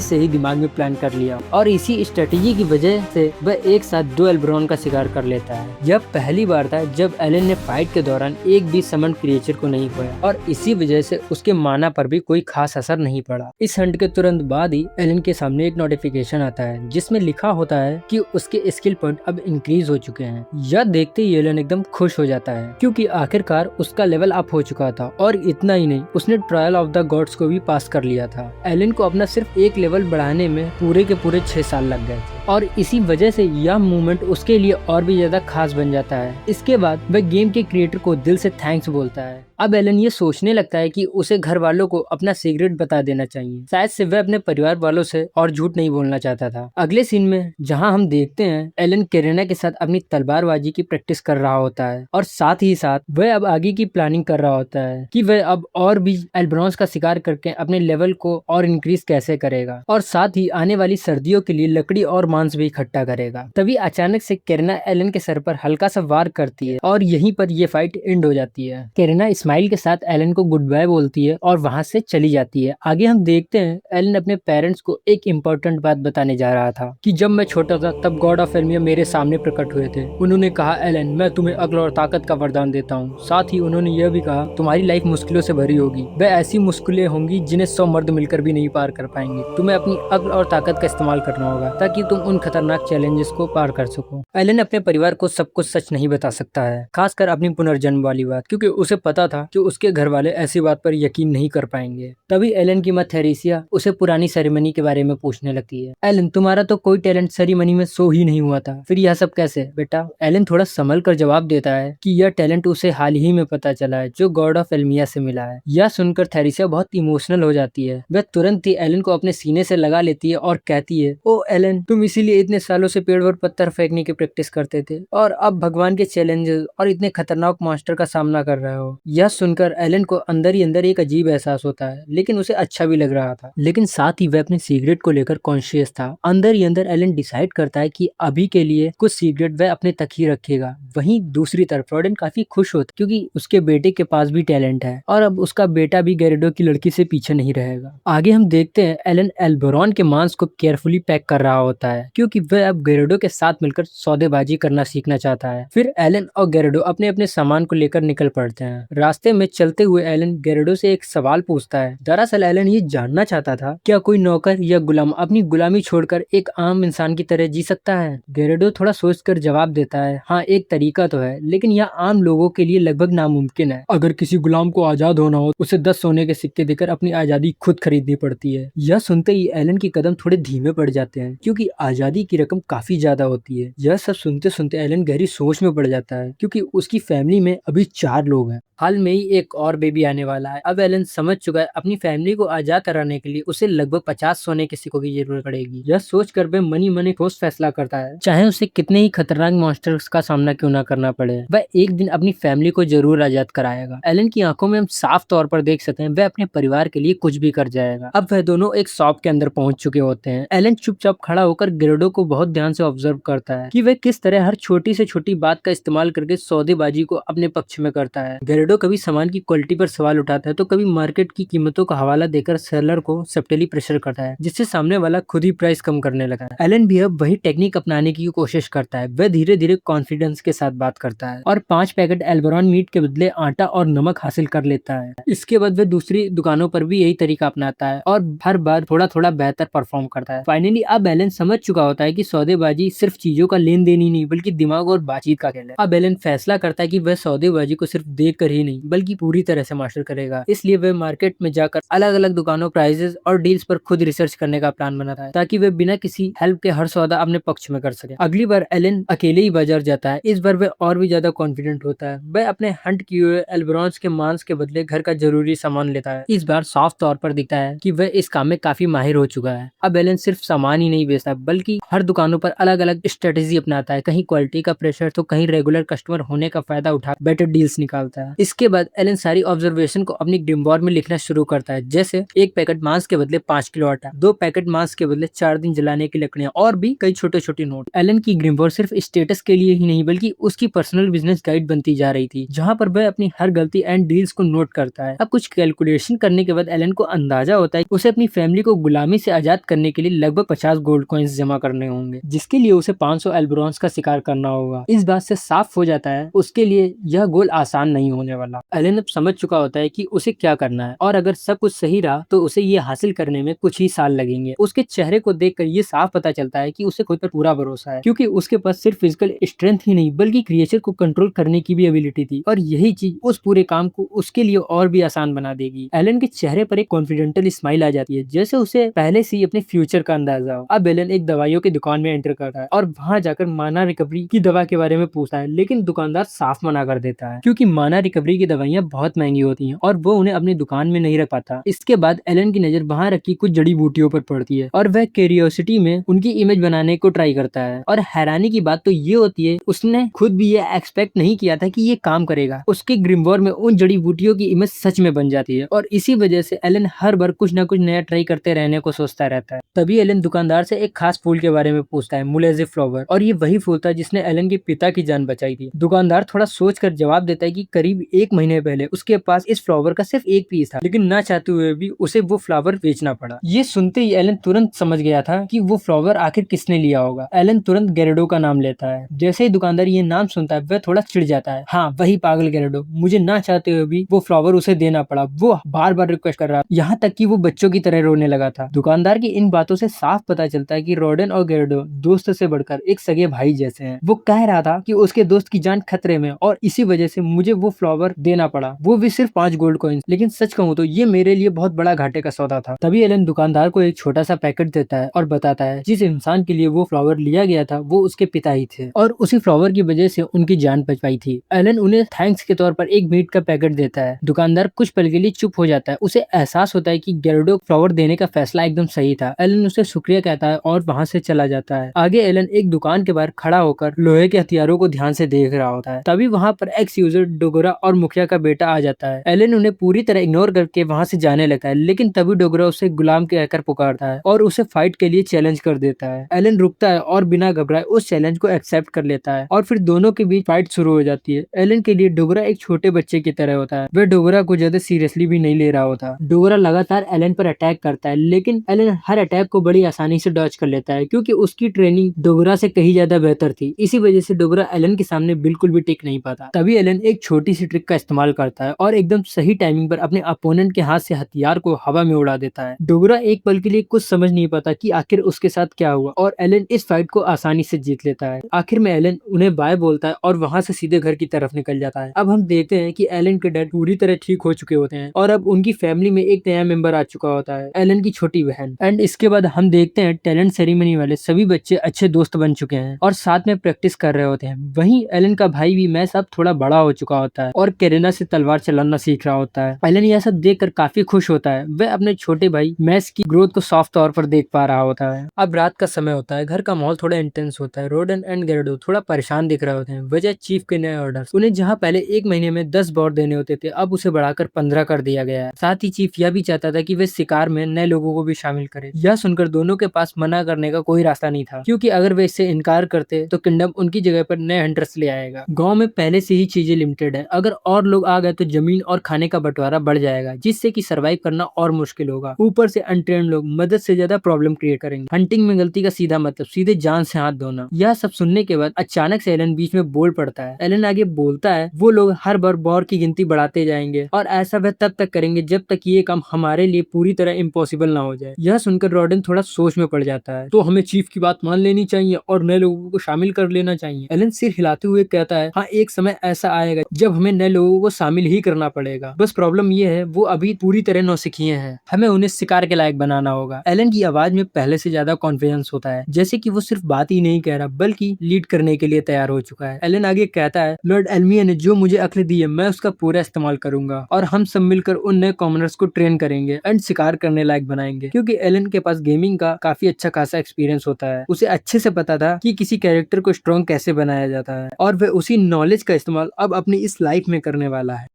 से ही दिमाग में प्लान कर लिया, और इसी स्ट्रेटेजी की वजह से वह एक साथ 2 एल्बरॉन का शिकार कर लेता है। यह पहली बार था जब एलन ने फाइट के दौरान एक भी समन क्रिएचर को नहीं खोया, और इसी वजह से उसके माना पर भी कोई खास असर नहीं पड़ा। इस हंट के तुरंत बाद ही एलन के सामने एक नोटिफिकेशन आता है जिसमें लिखा होता है कि उसके स्किल पॉइंट अब इंक्रीज हो चुके हैं। यह देखते ही एलन एकदम खुश हो जाता है, क्योंकि आखिरकार उसका लेवल अप हो चुका था, और इतना ही नहीं, उसने ट्रायल ऑफ द गॉड्स को भी पास कर लिया था। एलन को अपना सिर्फ एक लेवल बढ़ाने में पूरे के पूरे 6 साल लग गए थे, और इसी वजह से यह मूवमेंट उसके लिए और भी ज्यादा खास बन जाता है। इसके बाद वह गेम के क्रिएटर को दिल से थैंक्स बोलता है। अब एलन ये सोचने लगता है कि उसे घर वालों को अपना सीक्रेट बता देना चाहिए। शायद से वह अपने परिवार वालों से और झूठ नहीं बोलना चाहता था। अगले सीन में जहां हम देखते हैं एलन केरेना के साथ अपनी तलवारबाजी की प्रैक्टिस कर रहा होता है, और साथ ही साथ वह अब आगे की प्लानिंग कर रहा होता है कि वह अब और भी एल्ब्रॉन्स का शिकार करके अपने लेवल को और इंक्रीज कैसे करेगा, और साथ ही आने वाली सर्दियों के लिए लकड़ी और मांस भी इकट्ठा करेगा। तभी अचानक से कैरिना एलन के सर पर हल्का सा वार करती है और यहीं पर ये फाइट एंड हो जाती है। कैरिना स्माइल के साथ एलन को गुड बाय बोलती है और वहां से चली जाती है। आगे हम देखते हैं एलन अपने पेरेंट्स को एक इम्पोर्टेंट बात बताने जा रहा था कि जब मैं छोटा था तब गॉड ऑफ एल्मिया मेरे सामने प्रकट हुए थे। उन्होंने कहा, एलन मैं तुम्हें अक्ल और ताकत का वरदान देता हूँ। साथ ही उन्होंने यह भी कहा तुम्हारी लाइफ मुश्किलों से भरी होगी, वह ऐसी मुश्किलें होंगी जिन्हें 100 मर्द मिलकर भी नहीं पार कर पाएंगे। तुम्हें अपनी अक्ल और ताकत का इस्तेमाल करना होगा ताकि तुम उन खतरनाक चैलेंजेस को पार कर सको। एलन अपने परिवार को सब कुछ सच नहीं बता सकता है, खासकर अपनी पुनर्जन्म वाली बात, क्योंकि उसे पता था कि उसके घर वाले ऐसी बात पर यकीन नहीं कर पाएंगे। तभी एलन की मां थेरेसिया उसे पुरानी सेरेमनी के बारे में पूछने लगती है। एलन तुम्हारा तो कोई टैलेंट सेरेमनी में शो ही नहीं हुआ था, फिर यह सब कैसे बेटा? एलन थोड़ा संभल कर जवाब देता है कि यह टैलेंट उसे हाल ही में पता चला है, जो गॉड ऑफ एल्मिया से मिला है। यह सुनकर थेरेसिया बहुत इमोशनल हो जाती है। वह तुरंत ही एलन को अपने सीने से लगा लेती है और कहती है, ओ एलन तुम इसीलिए इतने सालों से पेड़ पर पत्थर फेंकने की प्रैक्टिस करते थे और अब भगवान के चैलेंजेस और इतने खतरनाक मॉन्स्टर का सामना कर रहे हो। यह सुनकर एलन को अंदर ही अंदर एक अजीब एहसास होता है, लेकिन उसे अच्छा भी लग रहा था। लेकिन साथ ही वह अपने सीक्रेट को लेकर कॉन्शियस था। अंदर ही अंदर एलन डिसाइड करता है कि अभी के लिए कुछ सीक्रेट वह अपने तक ही रखेगा। वहीं दूसरी तरफ रॉडेन काफी खुश होता क्योंकि उसके बेटे के पास भी टैलेंट है और अब उसका बेटा भी गेरेडो की लड़की से पीछे नहीं रहेगा। आगे हम देखते हैं एलन एल्बेरॉन के मांस को केयरफुली पैक कर रहा होता है क्योंकि वह अब गेरेडो के साथ मिलकर सौदेबाजी करना सीखना चाहता है। फिर एलन और गेरेडो अपने अपने सामान को लेकर निकल पड़ते हैं। रास्ते में चलते हुए एलन गेरेडो से एक सवाल पूछता है। दरअसल एलन ये जानना चाहता था क्या कोई नौकर या गुलाम अपनी गुलामी छोड़कर एक आम इंसान की तरह जी सकता है? गेरेडो थोड़ा सोचकर जवाब देता है, हाँ एक तरीका तो है, लेकिन यह आम लोगों के लिए लगभग नामुमकिन है। अगर किसी गुलाम को आजाद होना हो उसे 10 सोने के सिक्के देकर अपनी आजादी खुद खरीदनी पड़ती है। यह सुनते ही एलन के कदम थोड़े धीमे पड़ जाते हैं क्योंकि आजादी की रकम काफी ज्यादा होती है। यह सब सुनते सुनते एलन गहरी सोच में पड़ जाता है क्योंकि उसकी फैमिली में अभी 4 लोग हैं। हाल में ही एक और बेबी आने वाला है। अब एलन समझ चुका है अपनी फैमिली को आजाद कराने के लिए उसे लगभग 50 सोने के सिक्कों की जरूरत पड़ेगी। यह सोचकर वह मनी मनी ठोस फैसला करता है, चाहे उसे कितने ही खतरनाक मॉन्स्टर्स का सामना क्यों ना करना पड़े, वह एक दिन अपनी फैमिली को जरूर आजाद कराएगा। एलन की आंखों में हम साफ तौर पर देख सकते हैं वह अपने परिवार के लिए कुछ भी कर जाएगा। अब वह दोनों एक शॉप के अंदर पहुंच चुके होते हैं। एलन चुपचाप खड़ा होकर गेरेडो को बहुत ध्यान से ऑब्जर्व करता है कि वह किस तरह हर छोटी से छोटी बात का इस्तेमाल करके सौदेबाजी को अपने पक्ष में करता है। गेरेडो कभी सामान की क्वालिटी पर सवाल उठाता है तो कभी मार्केट की कीमतों का हवाला देकर सेलर को सब्टली प्रेशर करता है, जिससे सामने वाला खुद ही प्राइस कम करने लगा है। एलन भी अब वही टेक्निक अपनाने की कोशिश करता है। वह धीरे धीरे कॉन्फिडेंस के साथ बात करता है और 5 पैकेट एल्बेरॉन मीट के बदले आटा और नमक हासिल कर लेता है। इसके बाद वह दूसरी दुकानों पर भी यही तरीका अपनाता है और हर बार थोड़ा थोड़ा बेहतर परफॉर्म करता है। फाइनली अब एलन समझ चुका होता है कि सौदेबाजी सिर्फ चीजों का लेन देन ही नहीं बल्कि दिमाग और बातचीत का खेल है। अब एलन फैसला करता है कि वह सौदेबाजी को सिर्फ देख कर ही नहीं बल्कि पूरी तरह से मास्टर करेगा। इसलिए वह मार्केट में जाकर अलग अलग दुकानों, प्राइजेस और डील्स पर खुद रिसर्च करने का प्लान बनाता है ताकि वह बिना किसी हेल्प के हर सौदा अपने पक्ष में कर सके। अगली बार एलन अकेले ही बाजार जाता है। इस बार वह और भी ज्यादा कॉन्फिडेंट होता है। वह अपने हंट किए हुए एल्बेरॉन्स के मांस के बदले घर का जरूरी सामान लेता है। इस बार साफ तौर पर दिखता है कि वह इस काम में काफी माहिर हो चुका है। अब एलन सिर्फ सामान ही नहीं बेचता बल्कि हर दुकानों पर अलग अलग स्ट्रेटेजी अपनाता है, कहीं क्वालिटी का प्रेशर तो कहीं रेगुलर कस्टमर होने का फायदा उठा बेटर डील्स निकालता है। इसके बाद एलन सारी ऑब्जर्वेशन को अपनी ग्रिमबोर में लिखना शुरू करता है, जैसे 1 पैकेट मांस के बदले 5 किलो आटा, 2 पैकेट मांस के बदले 4 दिन जलाने की लकड़ियां और भी कई छोटे छोटे नोट। एलन की ग्रिमबोर सिर्फ स्टेटस के लिए ही नहीं बल्कि उसकी पर्सनल बिजनेस गाइड बनती जा रही थी, जहां पर वह अपनी हर गलती एंड डील्स को नोट करता है। अब कुछ कैलकुलेशन करने के बाद एलन को अंदाजा होता है उसे अपनी फैमिली को गुलामी से आजाद करने के लिए लगभग 50 गोल्ड कॉइंस जमा करने होंगे, जिसके लिए उसे 500 एल्बेरॉन्स का शिकार करना होगा। इस बात से साफ हो जाता है उसके लिए यह गोल आसान नहीं होने वाला। एलन अब समझ चुका होता है कि उसे क्या करना है और अगर सब कुछ सही रहा तो उसे ये हासिल करने में कुछ ही साल लगेंगे। उसके चेहरे को देखकर ये साफ पता चलता है कि उसे खुद पर पूरा भरोसा है, क्योंकि उसके पास सिर्फ फिजिकल स्ट्रेंथ ही नहीं बल्कि क्रिएचर को कंट्रोल करने की भी एबिलिटी थी और यही चीज उस पूरे काम को उसके लिए और भी आसान बना देगी। एलन के चेहरे पर एक कॉन्फिडेंटल स्माइल आ जाती है, जैसे उसे पहले से ही अपने फ्यूचर का अंदाजा हो। अब एलन एक दवाइयों की दुकान में एंटर करता है और वहां जाकर माना रिकवरी की दवा के बारे में पूछता है, लेकिन दुकानदार साफ मना कर देता है क्योंकि माना रिकवरी की दवाइयां बहुत महंगी होती हैं और वो उन्हें अपनी दुकान में नहीं रख पाता। इसके बाद एलन की नजर वहां रखी कुछ जड़ी बूटियों पर पड़ती है और वह क्यूरियोसिटी में उनकी इमेज बनाने को ट्राई करता है। और हैरानी की बात तो ये होती है उसने खुद भी ये एक्सपेक्ट नहीं किया था कि ये काम करेगा। उसके ग्रिमबोर में उन जड़ी बूटियों की इमेज सच में बन जाती है और इसी वजह से एलन हर बार कुछ ना कुछ नया ट्राई करते रहने को सोचता रहता है। तभी एलन दुकानदार से एक खास फूल के बारे में पूछता है, मुलेज़िफ़ फ्लावर, और ये वही फूल था जिसने एलन के पिता की जान बचाई थी। दुकानदार थोड़ा सोच कर जवाब देता है कि करीब 1 महीने पहले उसके पास इस फ्लावर का सिर्फ एक पीस था, लेकिन ना चाहते हुए भी उसे वो फ्लावर बेचना पड़ा। ये सुनते ही एलन तुरंत समझ गया था कि वो फ्लावर आखिर किसने लिया होगा। एलन तुरंत गेरेडो का नाम लेता है। जैसे ही दुकानदार ये नाम सुनता है वह थोड़ा चिढ़ जाता है। हाँ, वही पागल गेरेडो, मुझे ना चाहते हुए भी वो फ्लावर उसे देना पड़ा। वो बार बार रिक्वेस्ट कर रहा, यहाँ तक कि वो बच्चों की तरह रोने लगा था। दुकानदार की इन बातों से साफ पता चलता है कि रोडेन और गेरेडो दोस्त से बढ़कर एक सगे भाई जैसे हैं। वो कह रहा था कि उसके दोस्त की जान खतरे में और इसी वजह से मुझे वो फ्लावर देना पड़ा, वो भी सिर्फ 5 गोल्ड कॉइंस। लेकिन सच कहूँ तो ये मेरे लिए बहुत बड़ा घाटे का सौदा था। तभी एलन दुकानदार को एक छोटा सा पैकेट देता है और बताता है जिस इंसान के लिए वो फ्लावर लिया गया था वो उसके पिता ही थे और उसी फ्लावर की वजह से उनकी जान बच पाई थी। एलन उन्हें थैंक्स के तौर पर एक मीट का पैकेट देता है। दुकानदार कुछ पल के लिए चुप हो जाता है। उसे एहसास होता है कि गेरेडो फ्लावर देने का फैसला एकदम सही था। एलन उसे शुक्रिया कहता है और वहाँ से चला जाता है। आगे एलन एक दुकान के बाहर खड़ा होकर लोहे के हथियारों को ध्यान से देख रहा होता है। तभी वहाँ पर एक्स यूजर डोगरा और मुखिया का बेटा आ जाता है। एलन उन्हें पूरी तरह इग्नोर करके वहाँ से जाने लगता है, लेकिन तभी डोगरा उसे गुलाम कहकर पुकारता है और उसे फाइट के लिए चैलेंज कर देता है। एलन रुकता है और बिना घबराए उस चैलेंज को एक्सेप्ट कर लेता है और फिर दोनों के बीच फाइट शुरू हो जाती है। एलन के लिए डोगरा एक छोटे बच्चे की तरह होता है। वह डोगरा को ज्यादा सीरियसली भी नहीं ले रहा होता। डोगरा लगातार एलन पर अटैक करता है, लेकिन एलन हर अटैक को बड़ी आसानी से डॉज कर लेता है क्योंकि उसकी ट्रेनिंग डोगरा से कहीं ज्यादा बेहतर थी। इसी वजह से डोगरा एलन के सामने बिल्कुल भी टिक नहीं पाता। तभी एलन एक छोटी सी ट्रिक का इस्तेमाल करता है और एकदम सही टाइमिंग पर अपने अपोनेंट के हाथ से हथियार को हवा में उड़ा देता है। डोगरा एक पल के लिए कुछ समझ नहीं पाता कि आखिर उसके साथ क्या हुआ और एलन इस फाइट को आसानी से जीत लेता है। आखिर में एलन उन्हें बाय बोलता है और वहां से सीधे घर की तरफ निकल जाता है। अब हम देखते हैं कि एलन के डैड पूरी तरह ठीक हो चुके होते हैं और अब उनकी फैमिली में एक नया मेंबर आ चुका होता है, एलन की छोटी बहन। एंड इसके बाद हम देखते हैं टैलेंट सेरेमनी वाले सभी बच्चे अच्छे दोस्त बन चुके हैं और साथ में प्रैक्टिस कर रहे होते हैं। वहीं एलन का भाई भी मैस अब थोड़ा बड़ा हो चुका होता है और कैरेना से तलवार चलाना सीख रहा होता है। एलन यह सब देखकर काफी खुश होता है। वह अपने छोटे भाई मैस की ग्रोथ को साफ तौर पर देख पा रहा होता है। अब रात का समय होता है, घर का माहौल थोड़ा इंटेंस होता है। रोडन एंड गेरेडो थोड़ा परेशान दिख रहे होते हैं, वजह चीफ के नए ऑर्डर। उन्हें जहाँ पहले 1 महीने में 10 बॉट देने होते थे, अब उसे बढ़ाकर 15 कर दिया गया है। साथ ही चीफ यह भी चाहता था कि वे शिकार में नए लोगों को भी शामिल करे। यह सुनकर दोनों के पास मना करने का कोई रास्ता नहीं था, क्योंकि अगर वे इससे इनकार करते तो किंगडम उनकी जगह पर नए हंटर्स ले आएगा। गांव में पहले से ही चीजें लिमिटेड है, अगर और लोग आ गए तो जमीन और खाने का बंटवारा बढ़ जाएगा, जिससे कि सरवाइव करना और मुश्किल होगा। ऊपर से अनट्रेन्ड लोग मदद से ज्यादा प्रॉब्लम क्रिएट करेंगे। हंटिंग में गलती का सीधा मतलब सीधे जान से हाथ धोना। यह सब सुनने के बाद अचानक से एलन बीच में बोल पड़ता है। एलन आगे बोलता है, वो लोग हर बार बॉर की गिनती बढ़ाते जाएंगे और ऐसा वह तब तक करेंगे जब तक ये काम हमारे लिए पूरी तरह इम्पॉसिबल ना हो जाए। यह सुनकर रॉडन थोड़ा सोच में पड़ जाता है। तो हमें चीफ की बात मान लेनी चाहिए और नए लोगों को शामिल कर लेना चाहिए। एलन सिर हिलाते हुए कहता है, हाँ, एक समय ऐसा आएगा जब हमें नए लोगों को शामिल ही करना पड़ेगा। बस प्रॉब्लम ये है वो अभी पूरी तरह नौसिखिए हैं, हमें उन्हें शिकार के लायक बनाना होगा। एलन की आवाज में पहले से ज्यादा कॉन्फिडेंस होता है, जैसे कि वो सिर्फ बात ही नहीं कह रहा बल्कि लीड करने के लिए तैयार हो चुका है। एलन आगे कहता है, लॉर्ड एल्मिया ने जो मुझे अक्ल दी है मैं उसका पूरा इस्तेमाल करूंगा और हम सब मिलकर उन नए कॉमनर्स को ट्रेन करेंगे एंड शिकार करने लायक बनाएंगे। क्योंकि एलन के पास गेमिंग का काफी अच्छा खासा एक्सपीरियंस होता है, उसे अच्छे से पता था कि किसी कैरेक्टर को स्ट्रॉन्ग कैसे बनाया जाता है और वह उसी नॉलेज का इस्तेमाल अब अपनी इस लाइफ में करने वाला है।